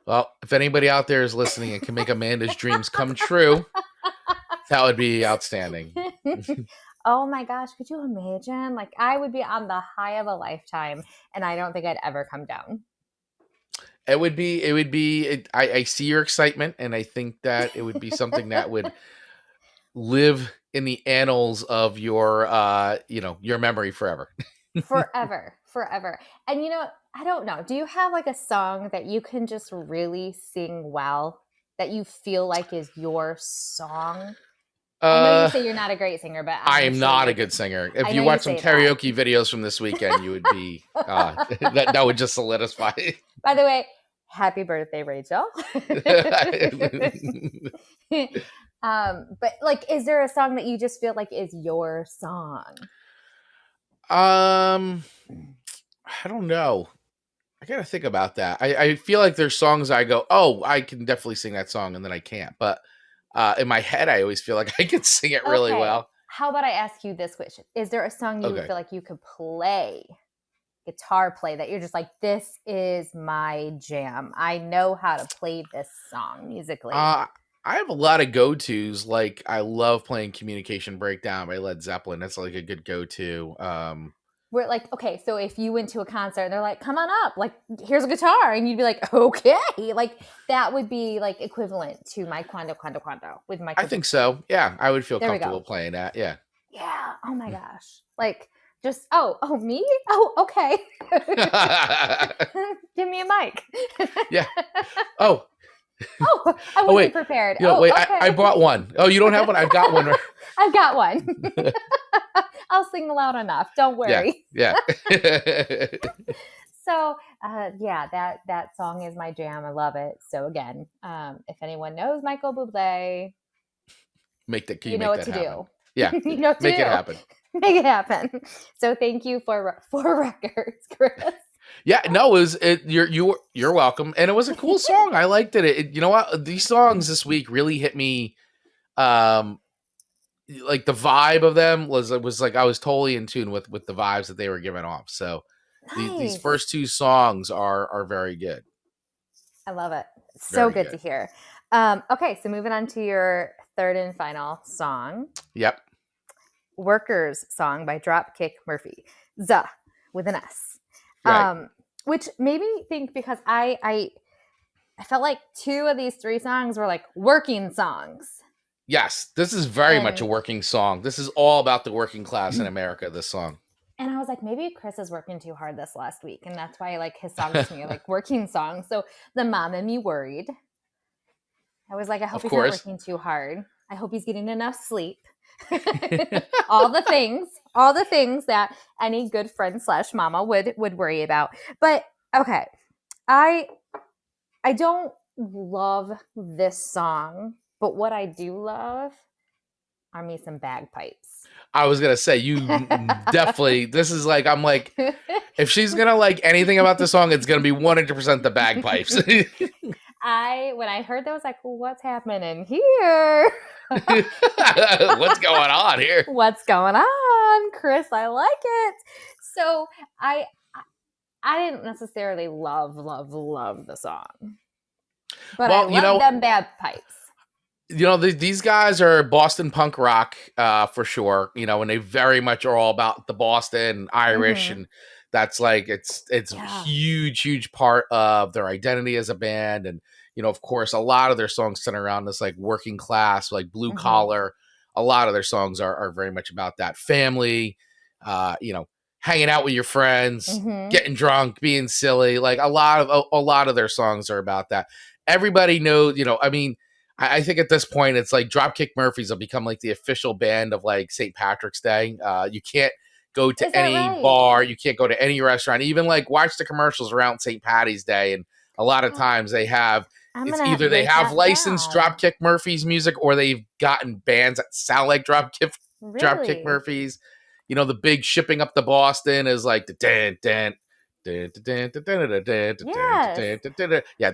Well, if anybody out there is listening and can make Amanda's dreams come true, that would be outstanding. Oh my gosh, could you imagine? I would be on the high of a lifetime, and I don't think I'd ever come down. It would be. I see your excitement, and I think that it would be something that would live in the annals of your, your memory forever. Forever. And I don't know. Do you have like a song that you can just really sing well that you feel like is your song? I know you say you're not a great singer, but I am not a good singer. If you watch some karaoke videos from this weekend, you would be that would just solidify it. By the way, happy birthday, Rachel. But like, is there a song that you just feel like is your song? I don't know. I gotta think about that. I feel like there's songs I go, oh, I can definitely sing that song, and then I can't. But in my head, I always feel like I can sing it really well. How about I ask you this question? Is there a song you feel like you could play, guitar play, that you're just like, this is my jam? I know how to play this song musically. I have a lot of go-tos. Like, I love playing Communication Breakdown by Led Zeppelin. That's like a good go-to. We're like, okay, so if you went to a concert and they're like, come on up, like, here's a guitar, and you'd be like, okay, like that would be like equivalent to my Quando with my. I think so. Yeah, I would feel comfortable playing that. Yeah. Yeah. Oh my gosh. Like, just me? Oh, okay. Give me a mic. Yeah. Oh, I wasn't prepared. Wait, okay. I brought one. Oh, you don't have one? I've got one. I've got one. I'll sing loud enough. Don't worry. Yeah. So, that song is my jam. I love it. So again, if anyone knows Michael Buble, you know what to do. Yeah. You know what to do. Make it happen. Make it happen. So thank you for records, Chris. Yeah, no, you're welcome, and it was a cool song. I liked it. You know what? These songs this week really hit me. Like the vibe of them was like I was totally in tune with the vibes that they were giving off. So these first two songs are very good. I love it. So good to hear. Okay, so moving on to your third and final song. Yep. Workers song by Dropkick Murphy. Zuh, with an S. Right. Which made me think, because I felt like two of these three songs were like working songs. Yes, this is very much a working song. This is all about the working class in America, this song. And I was like, maybe Chris is working too hard this last week, and that's why like his songs to me are like working songs. So the mom and me worried. I was like, I hope he's not working too hard. I hope he's getting enough sleep. all the things that any good friend / mama would worry about. But okay, I don't love this song, but what I do love are me some bagpipes. I was gonna say, you definitely. This is like, I'm like, if she's gonna like anything about the song, it's gonna be 100% the bagpipes. When I heard that, I was like, well, what's happening here? What's going on here? What's going on, Chris? I like it. So I didn't necessarily love the song, but I love them bagpipes. These guys are Boston punk rock for sure. And they very much are all about the Boston Irish, and that's like it's a huge part of their identity as a band. And of course, a lot of their songs center around this like working class, like blue collar. A lot of their songs are very much about that family, hanging out with your friends, getting drunk, being silly. Like a lot of their songs are about that. Everybody knows, I think at this point it's like Dropkick Murphys will become like the official band of like St. Patrick's Day. You can't go to any bar, you can't go to any restaurant, even like watch the commercials around St. Patty's Day, and a lot of times they have either they have licensed Dropkick Murphys music, or they've gotten bands that sound like Dropkick Murphys. The big shipping up to Boston is like the dan. Yeah,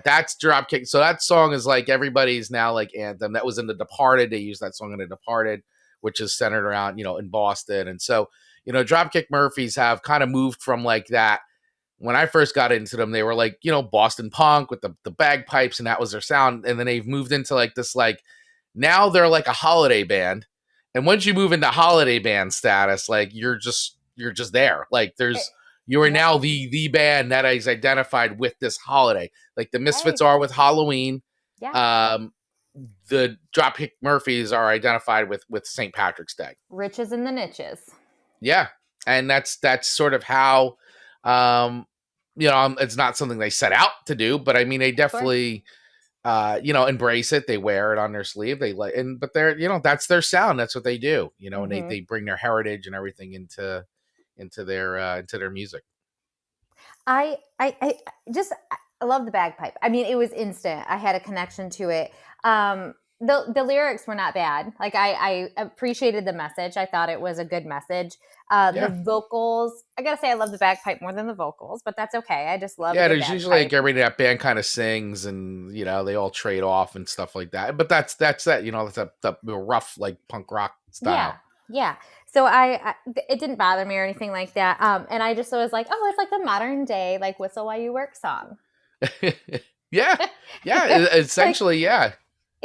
that's Dropkick. So that song is like everybody's now like anthem. That was in The Departed. They used that song in The Departed, which is centered around, in Boston. And so, Dropkick Murphys have kind of moved from like that. When I first got into them, they were like, Boston punk with the bagpipes, and that was their sound. And then they've moved into like this, like now they're like a holiday band. And once you move into holiday band status, like you're just there. Like there's You are now the band that is identified with this holiday. Like the Misfits Hey. are with Halloween. Yeah. The Dropkick Murphys are identified with St. Patrick's Day. Riches in the niches. Yeah, and that's sort of how, it's not something they set out to do, but I mean, they definitely, embrace it. They wear it on their sleeve. They but they're, that's their sound. That's what they do. And they bring their heritage and everything into their music. I love the bagpipe. I mean, it was instant. I had a connection to it. The lyrics were not bad. Like I appreciated the message. I thought it was a good message. The vocals, I gotta say, I love the bagpipe more than the vocals, but that's okay. I just love. Yeah, there's usually like everybody in that band kind of sings, and they all trade off and stuff like that. But that's that. That's the rough like punk rock style. Yeah. So it didn't bother me or anything like that. And I just was like, oh, it's like the modern day like Whistle While You Work song. yeah, essentially, yeah.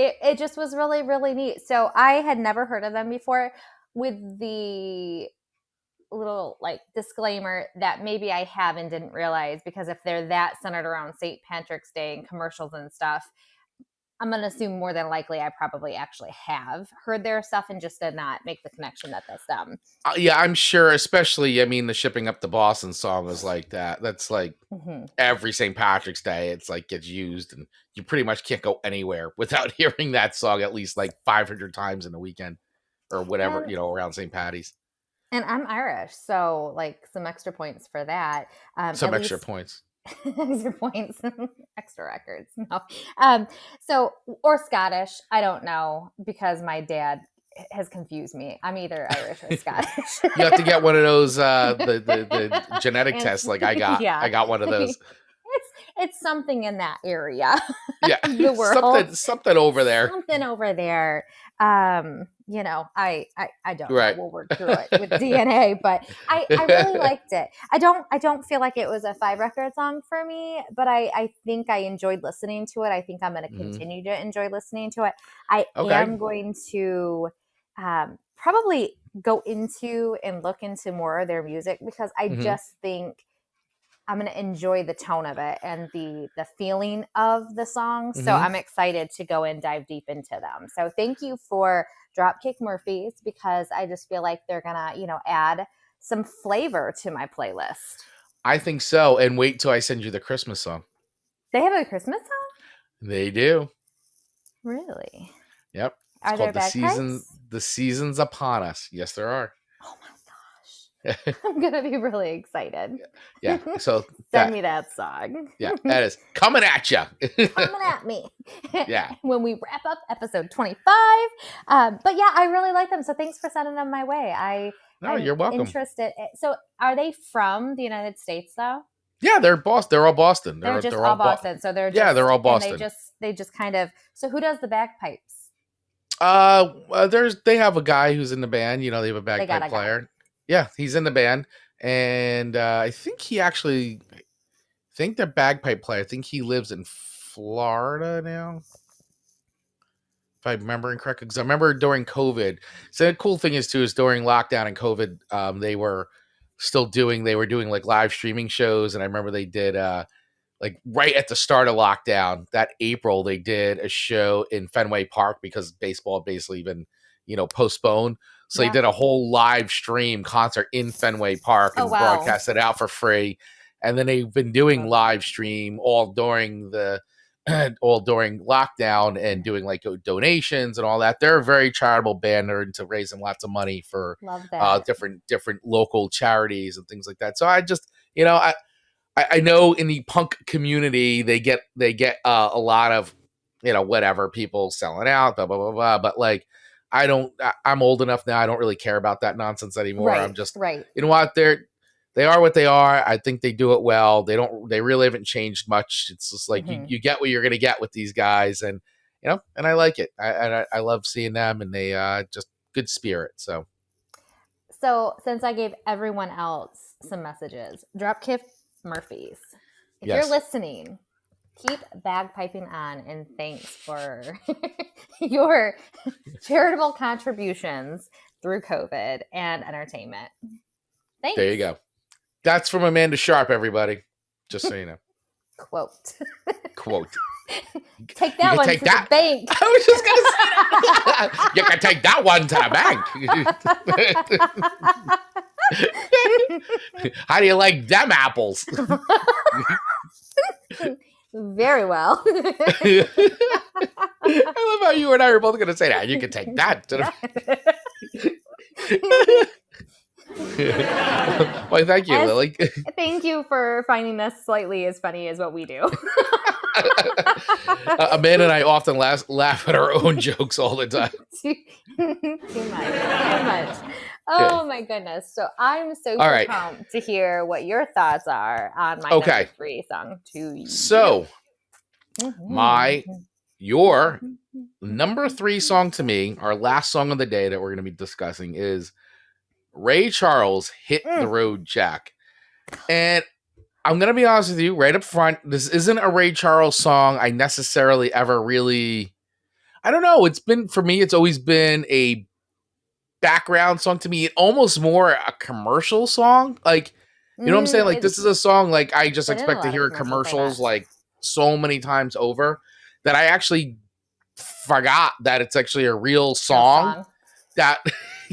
It just was really, really neat. So I had never heard of them before, with the little like disclaimer that maybe I have and didn't realize, because if they're that centered around St. Patrick's Day and commercials and stuff, I'm going to assume more than likely I probably actually have heard their stuff and just did not make the connection that that's them. Yeah, I'm sure, especially, I mean, the Shipping Up to Boston song is like that. That's like every St. Patrick's Day, it's like gets used, and you pretty much can't go anywhere without hearing that song at least like 500 times in a weekend or whatever, around St. Patty's. And I'm Irish, so like some extra points for that. Some extra points. Extra points, extra records. No. Or Scottish. I don't know, because my dad has confused me. I'm either Irish or Scottish. You have to get one of those the genetic tests like I got. Yeah. I got one of those. It's something in that area. Yeah. The world. Something over there. Something over there. I don't know. We'll work through it with DNA, but I really liked it. I don't feel like it was a 5-record song for me, but I think I enjoyed listening to it. I think I'm going to continue to enjoy listening to it. I am going to probably go into and look into more of their music, because I just think I'm going to enjoy the tone of it and the feeling of the song. So I'm excited to go and dive deep into them. So thank you for Dropkick Murphys, because I just feel like they're going to, add some flavor to my playlist. I think so. And wait till I send you the Christmas song. They have a Christmas song? They do. Really? Yep. Are there bagpipes? The Season's Upon Us. Yes, there are. Oh my gosh. I'm going to be really excited. Yeah. So send me that song. Yeah, that is coming at you. Coming at me. Yeah. When we wrap up episode 25. But yeah, I really like them. So thanks for sending them my way. You're welcome. Interested. So are they from the United States though? Yeah, they're Boston. They're all Boston. They're all Boston. So they're they're all Boston. They just kind of. So who does the bagpipes? They have a guy who's in the band. They have a bagpipe player. Yeah, he's in the band, and I think their bagpipe player. I think he lives in Florida now, if I'm remembering correctly. Because I remember during COVID. So the cool thing is during lockdown and COVID, they were doing like live streaming shows, and I remember they did like right at the start of lockdown that April, they did a show in Fenway Park because baseball basically been postponed. So they did a whole live stream concert in Fenway Park and broadcast it out for free. And then they've been doing live stream all during lockdown and doing like donations and all that. They're a very charitable band. They're into raising lots of money for different local charities and things like that. So I just, I know in the punk community, they get a lot of, whatever, people selling out, blah, blah, blah, blah. But like, I'm old enough now. I don't really care about that nonsense anymore. Right, I'm just, right. You know what? They are what they are. I think they do it well. They really haven't changed much. It's just like you get what you're going to get with these guys. And, and I like it. I love seeing them, and they just good spirit. So since I gave everyone else some messages, Dropkick Murphys, if you're listening, keep bagpiping on, and thanks for your charitable contributions through COVID and entertainment. Thanks. There you go. That's from Amanda Sharp, everybody. Just so you know. Quote. You Take that can one take to that. the bank. I was just gonna say that. You can take that one to the bank. How do you like them apples? Very well. I love how you and I are both gonna say that. You can take that to the Why, thank you, Lily. Thank you for finding this slightly as funny as what we do. Amanda and I often laugh at our own jokes all the time. Too much. Oh my goodness. So I'm super pumped to hear what your thoughts are on my number 3 song to you. So your number 3 song to me, our last song of the day that we're going to be discussing, is Ray Charles' Hit the Road Jack. And I'm going to be honest with you right up front. This isn't a Ray Charles song I necessarily ever really, I don't know. For me, it's always been a background song to me. It almost more a commercial song. Like, you know what I'm saying? Like, this is a song like I just expect to hear commercials like so many times over that I actually forgot that it's actually a real song. That,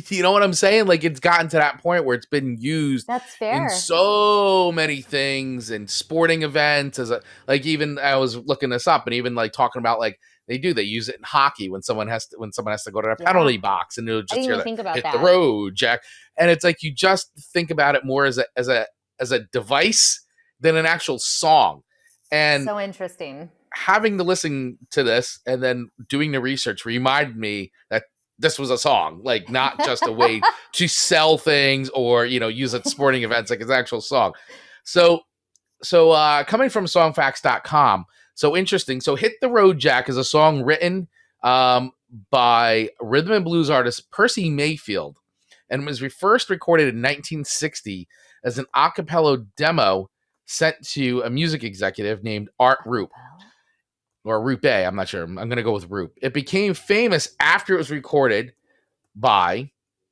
you know what I'm saying? Like, it's gotten to that point where it's been used in so many things and sporting events. Like, even I was looking this up and even like talking about like they use it in hockey when someone has to go to a penalty box and it'll just hear hit the road, Jack. And it's like you just think about it more as a device than an actual song. And so interesting. Having to listen to this and then doing the research reminded me that this was a song, like not just a way to sell things or, use it at sporting events, like it's an actual song. So coming from songfacts.com. So interesting. So Hit the Road Jack is a song written by rhythm and blues artist Percy Mayfield and was first recorded in 1960 as an a cappella demo sent to a music executive named Art Roop. Or Roop A, I'm not sure. I'm going to go with Roop. It became famous after it was recorded by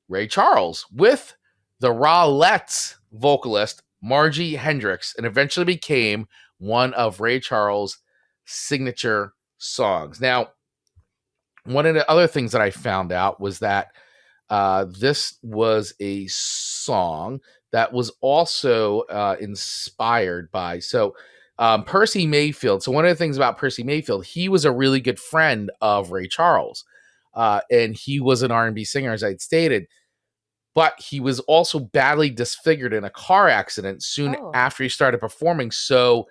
Ray Charles with the Rowlettes vocalist Margie Hendricks and eventually became one of Ray Charles' signature songs. Now, one of the other things that I found out was that this was a song that was also inspired by... Percy Mayfield. So one of the things about Percy Mayfield, he was a really good friend of Ray Charles. And he was an R&B singer, as I'd stated. But he was also badly disfigured in a car accident soon after he started performing. So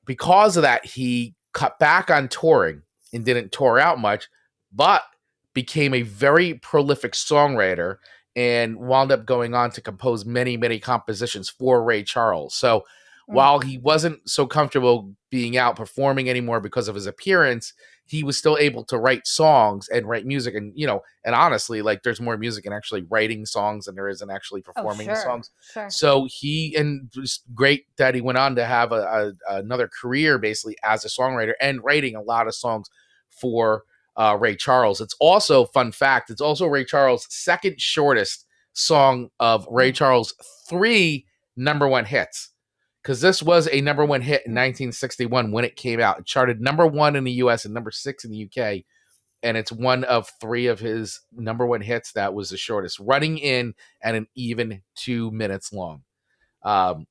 because of that, he cut back on touring and didn't tour out much, but became a very prolific songwriter and wound up going on to compose many, many compositions for Ray Charles. So while he wasn't so comfortable being out performing anymore because of his appearance, he was still able to write songs and write music. And, and honestly, like there's more music in actually writing songs than there is in actually performing songs. Sure. So and it was great that he went on to have another career basically as a songwriter and writing a lot of songs for Ray Charles. It's also, fun fact, it's also Ray Charles' second shortest song of Ray Charles' 3 number 1 hits. Because this was a number 1 hit in 1961 when it came out. It charted number 1 in the US and number 6 in the UK. And it's one of 3 of his number 1 hits that was the shortest, running in at an even 2 minutes long. And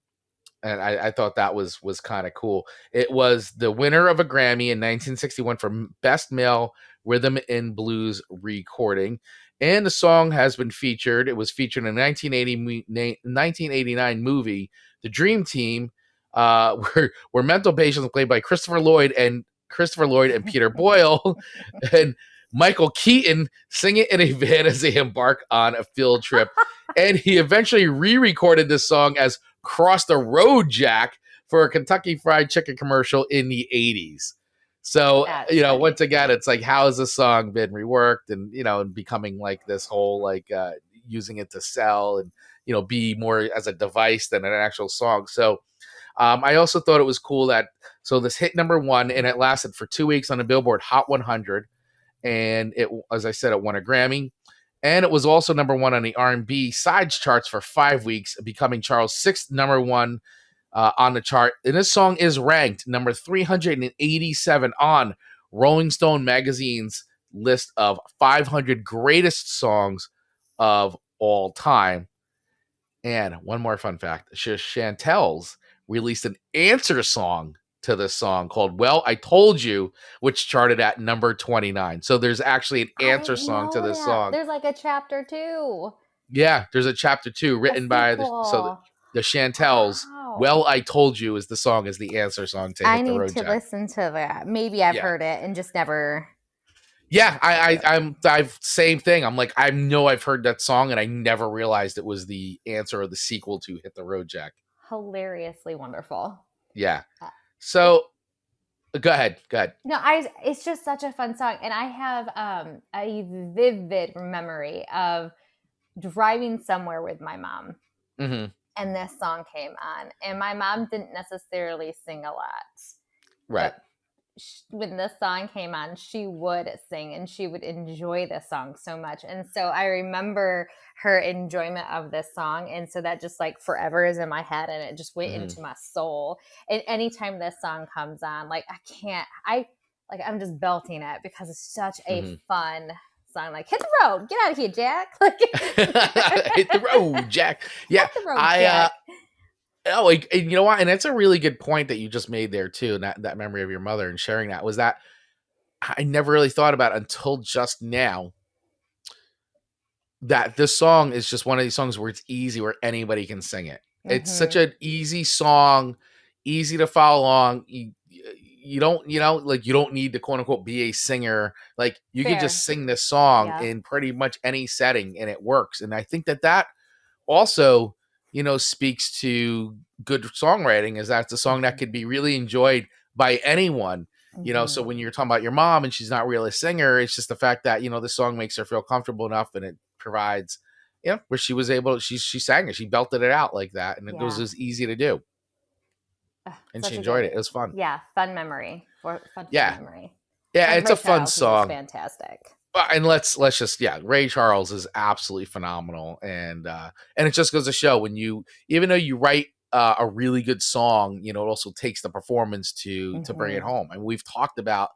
I thought that was kind of cool. It was the winner of a Grammy in 1961 for Best Male Rhythm and Blues Recording. And the song has been featured. It was featured in a 1989 movie, The Dream Team, where mental patients played by Christopher Lloyd and Peter Boyle and Michael Keaton sing it in a van as they embark on a field trip. And he eventually re-recorded this song as Cross the Road Jack for a Kentucky Fried Chicken commercial in the 80s. So, once again, it's like, how has this song been reworked and, and becoming like this whole, like, using it to sell and, be more as a device than an actual song. So, I also thought it was cool that, this hit number 1 and it lasted for 2 weeks on the Billboard Hot 100. And it, as I said, it won a Grammy. And it was also number one on the R&B sides charts for 5 weeks, becoming Charles' sixth number one on the chart. And this song is ranked number 387 on Rolling Stone magazine's list of 500 greatest songs of all time. And one more fun fact, Chantel's released an answer song to this song called Well, I Told You, which charted at number 29. So there's actually an answer song to this song. There's like a chapter 2. Yeah, there's a chapter 2 written by the Chantels. Wow. Well, I Told You is the song, is the answer song to Hit the Road Jack. I need to listen to that. Maybe I've heard it and just never. Yeah, I've same thing. I'm like, I know I've heard that song and I never realized it was the answer or the sequel to Hit the Road Jack. Hilariously wonderful. Yeah. So go ahead. No, it's just such a fun song. And I have a vivid memory of driving somewhere with my mom. Mm-hmm. And this song came on. And my mom didn't necessarily sing a lot. Right. When this song came on, she would sing and she would enjoy this song so much. And so I remember her enjoyment of this song. And so that just like forever is in my head and it just went into my soul. And anytime this song comes on, like I'm just belting it because it's such a fun song. Like, hit the road, get out of here, Jack. Like, hit the road, Jack. Yeah. Hit the road, Jack. Oh, and you know what? And that's a really good point that you just made there too. And that memory of your mother and sharing that was that I never really thought about until just now that this song is just one of these songs where it's easy, where anybody can sing it. Mm-hmm. It's such an easy song, easy to follow along. You don't, like you don't need to quote unquote be a singer. Like you can just sing this song in pretty much any setting and it works. And I think that also, speaks to good songwriting, is that's a song that could be really enjoyed by anyone, so when you're talking about your mom and she's not really a singer, it's just the fact that, this song makes her feel comfortable enough and it provides, where she was able, she sang it, she belted it out like that. And it was just easy to do. And she enjoyed it. It was fun. Yeah. Fun memory. Memory. Yeah. It's a fun song. Fantastic. And let's just, Ray Charles is absolutely phenomenal. And it just goes to show when even though you write a really good song, it also takes the performance to bring it home. And we've talked about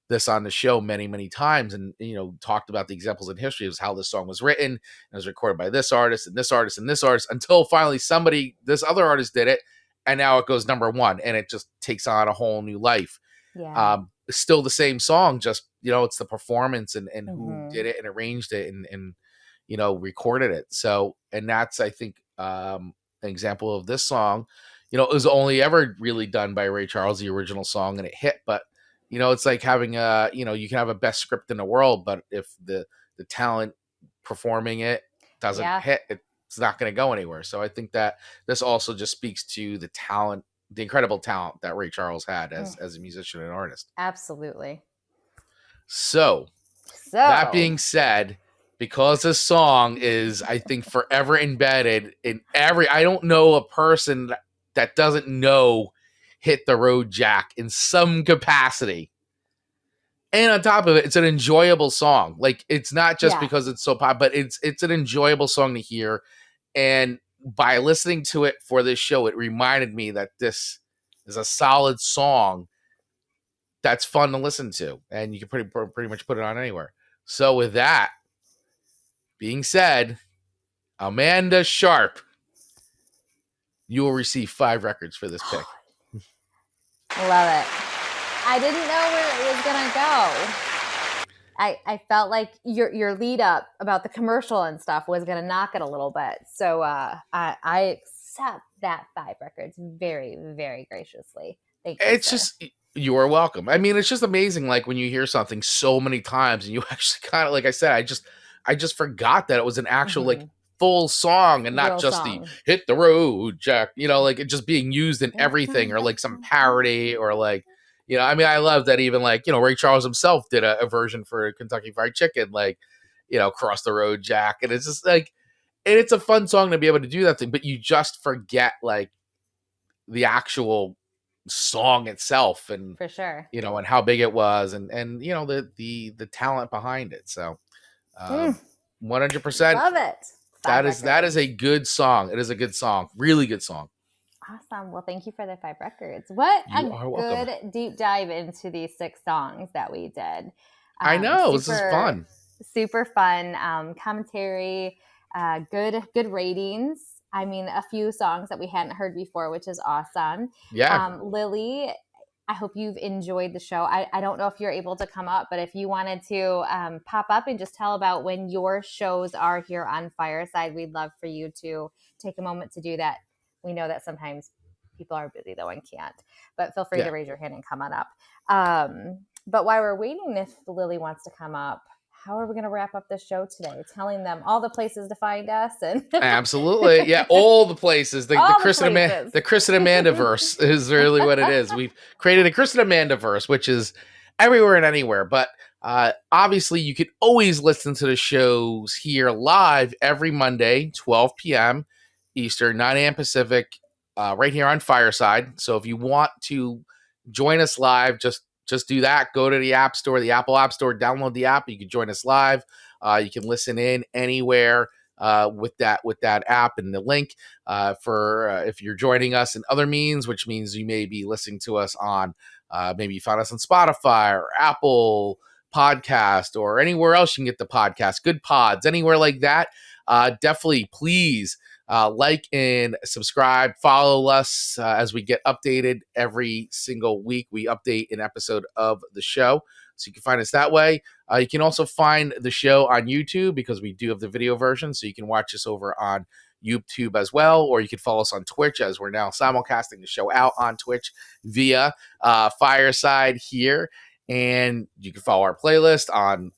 this on the show many, many times and, talked about the examples in history of how this song was written and it was recorded by this artist and this artist and this artist until finally this other artist did it. And now it goes number one and it just takes on a whole new life. Yeah. It's still the same song, just, it's the performance and who did it and arranged it and recorded it. So, and that's, I think, an example of this song, it was only ever really done by Ray Charles, the original song, and it hit. But, it's like having you can have a best script in the world, but if the talent performing it doesn't hit, it's not going to go anywhere. So I think that this also just speaks to the talent, the incredible talent that Ray Charles had as a musician and artist. Absolutely. So that being said, because this song is, I think, forever embedded in I don't know a person that doesn't know Hit the Road Jack in some capacity. And on top of it, it's an enjoyable song. Like, it's not just because it's so pop, but it's an enjoyable song to hear. And by listening to it for this show, it reminded me that this is a solid song that's fun to listen to. And you can pretty much put it on anywhere. So with that being said, Amanda Sharp, you will receive 5 records for this pick. Love it. I didn't know where it was going to go. I felt like your lead up about the commercial and stuff was going to knock it a little bit. So I accept that 5 records very, very graciously. Thank you. It's just, you are welcome. I mean, it's just amazing. Like when you hear something so many times and you actually kind of, like I said, I just forgot that it was an actual like full song and not Real just song. the Hit the Road Jack, like it just being used in everything or like some parody or like, I mean, I love that even like, Ray Charles himself did a version for Kentucky Fried Chicken, like, Cross the Road Jack. And it's just like, and it's a fun song to be able to do that thing, but you just forget like the actual song itself and For sure. and how big it was and the talent behind it. So 100%. Love it. That is a good song. It is a good song. Really good song. Awesome. Well, thank you for the 5 records. What You a are welcome. good deep dive into these 6 songs that we did. I know. This is fun. Super fun. Commentary, good ratings. I mean, a few songs that we hadn't heard before, which is awesome. Yeah. Lily, I hope you've enjoyed the show. I don't know if you're able to come up, but if you wanted to pop up and just tell about when your shows are here on Fireside, we'd love for you to take a moment to do that. We know that sometimes people are busy though and can't, but feel free to raise your hand and come on up. But while we're waiting, if Lily wants to come up, how are we going to wrap up this show today? Telling them all the places to find us and Absolutely. Yeah. All the places. The Chris and Amanda verse is really what it is. We've created a Chris and Amanda verse, which is everywhere and anywhere. But obviously you can always listen to the shows here live every Monday, 12 p.m. Eastern, 9 a.m. Pacific, right here on Fireside. So if you want to join us live, just do that. Go to the App Store, the Apple App Store, download the app. You can join us live. You can listen in anywhere with that app and the link for if you're joining us in other means, which means you may be listening to us on maybe you found us on Spotify or Apple Podcast or anywhere else you can get the podcast, Good Pods, anywhere like that. Definitely, please like and subscribe, follow us as we get updated every single week. We update an episode of the show, so you can find us that way. You can also find the show on YouTube because we do have the video version, so you can watch us over on YouTube as well, or you can follow us on Twitch as we're now simulcasting the show out on Twitch via Fireside here. And you can follow our playlist on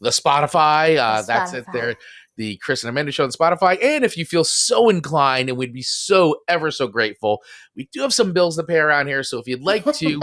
the Spotify. That's it there. The Chris and Amanda Show on Spotify. And if you feel so inclined, and we'd be so ever so grateful, we do have some bills to pay around here. So if you'd like to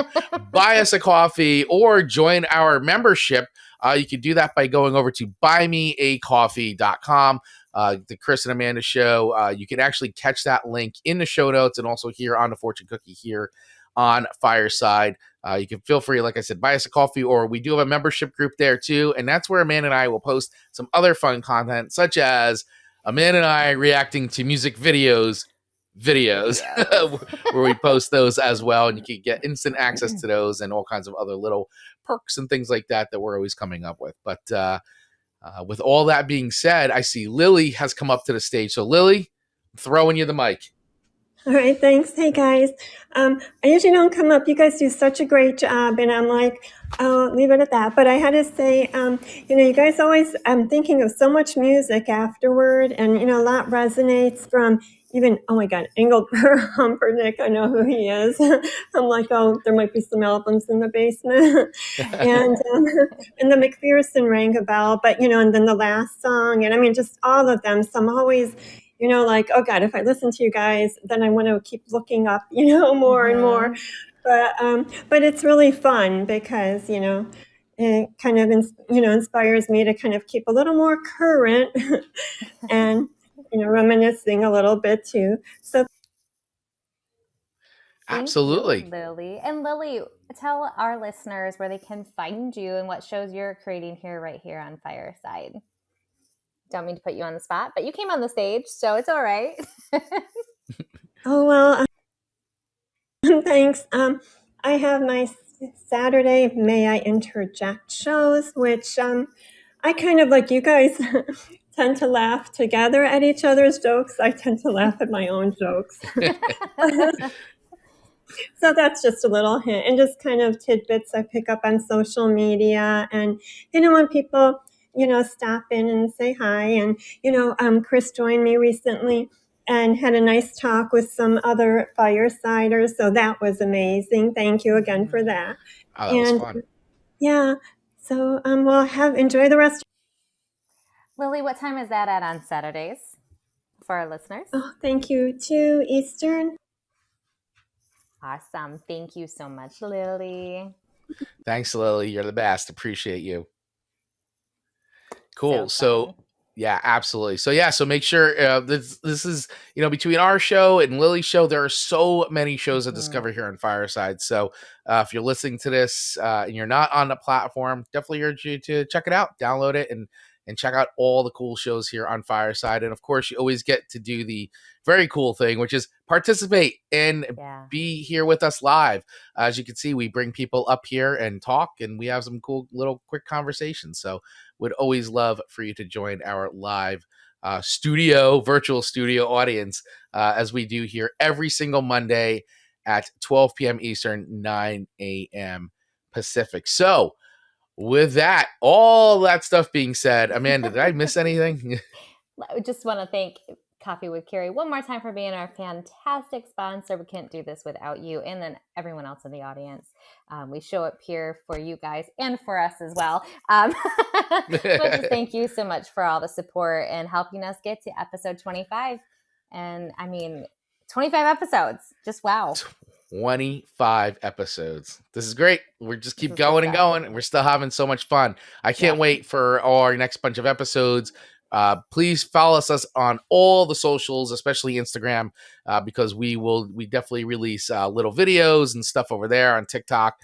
buy us a coffee or join our membership, you can do that by going over to buymeacoffee.com. The Chris and Amanda Show. You can actually catch that link in the show notes and also here on the Fortune Cookie here on Fireside. You can feel free, like I said, buy us a coffee, or we do have a membership group there too. And that's where Amanda and I will post some other fun content, such as Amanda and I reacting to music videos, where we post those as well. And you can get instant access to those and all kinds of other little perks and things like that we're always coming up with. But with all that being said, I see Lily has come up to the stage. So Lily, I'm throwing you the mic. All right, thanks. Hey, guys. I usually don't come up. You guys do such a great job, and I'm like, I'll leave it at that. But I had to say, you guys always, I'm thinking of so much music afterward, and, a lot resonates from even, oh my God, Engelbert Humperdinck. I know who he is. I'm like, oh, there might be some albums in the basement. and the Mcpherson rang a bell, but, and then the last song, and I mean, just all of them. So I'm always, like, oh God, if I listen to you guys, then I want to keep looking up, more and more. But it's really fun because, it kind of, inspires me to kind of keep a little more current and, reminiscing a little bit too. So. Absolutely. Thank you, Lily. And Lily, tell our listeners where they can find you and what shows you're creating right here on Fireside. Don't mean to put you on the spot, but you came on the stage, so it's all right. Oh, well, thanks. I have my Saturday May I Interject shows, which I kind of, like you guys, tend to laugh together at each other's jokes. I tend to laugh at my own jokes. So that's just a little hint, and just kind of tidbits I pick up on social media. And, when people, stop in and say hi. And, Chris joined me recently and had a nice talk with some other Firesiders. So that was amazing. Thank you again for that. Oh, that was fun. Yeah. So enjoy the rest. Lily, what time is that at on Saturdays for our listeners? Oh, thank you. 2 Eastern. Awesome. Thank you so much, Lily. Thanks, Lily. You're the best. Appreciate you. Cool. So Yeah, absolutely. So make sure this is between our show and Lily's show, there are so many shows to discover here on Fireside. So if you're listening to this and you're not on the platform, definitely urge you to check it out, download it, and check out all the cool shows here on Fireside. And of course, you always get to do the very cool thing, which is participate and be here with us live. As you can see, we bring people up here and talk, and we have some cool little quick conversations. So would always love for you to join our live virtual studio audience as we do here every single Monday at 12 p.m. Eastern, 9 a.m. Pacific. So with that, all that stuff being said, Amanda, did I miss anything? I just want to thank Coffee with Carrie one more time for being our fantastic sponsor. We can't do this without you and then everyone else in the audience. We show up here for you guys and for us as well. But just thank you so much for all the support and helping us get to episode 25. And 25 episodes. Just wow. 25 episodes. This is great. We're just keep going and going, and we're still having so much fun. I can't wait for our next bunch of episodes. Please follow us on all the socials, especially Instagram, because we definitely release little videos and stuff over there on TikTok.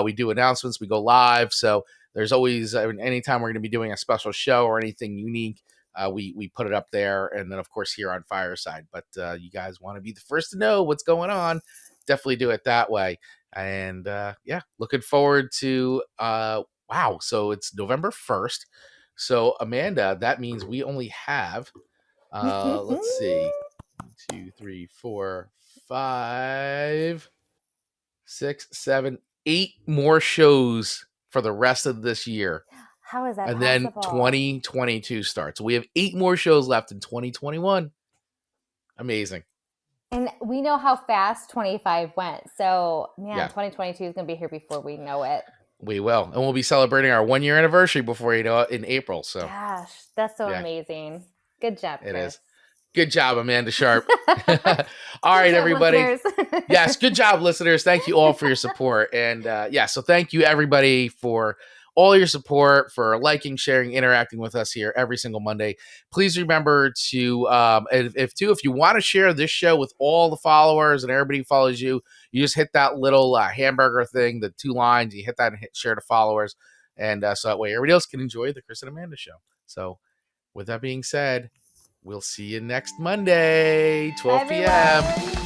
We do announcements, we go live. So there's always, anytime we're going to be doing a special show or anything unique, we put it up there. And then of course here on Fireside, but you guys want to be the first to know what's going on, definitely do it that way. And looking forward to, wow. So it's November 1st. So Amanda, that means we only have, let's see, 1, 2, 3, 4, 5, 6, 7, 8 more shows for the rest of this year. How is that and possible? Then 2022 starts. We have 8 more shows left in 2021. Amazing. And we know how fast 25 went. So, 2022 is going to be here before we know it. We will. And we'll be celebrating our 1-year anniversary before you know it in April. So, gosh, that's so amazing. Good job, Chris. It is. Good job, Amanda Sharp. All right, everybody. Yes, good job, listeners. Thank you all for your support. And so thank you, everybody, for all your support, for liking, sharing, interacting with us here every single Monday. Please remember to, if you want to share this show with all the followers and everybody who follows you, you just hit that little hamburger thing, the 2 lines, you hit that and hit share to followers. And so that way everybody else can enjoy the Chris and Amanda show. So with that being said, we'll see you next Monday, 12 p.m.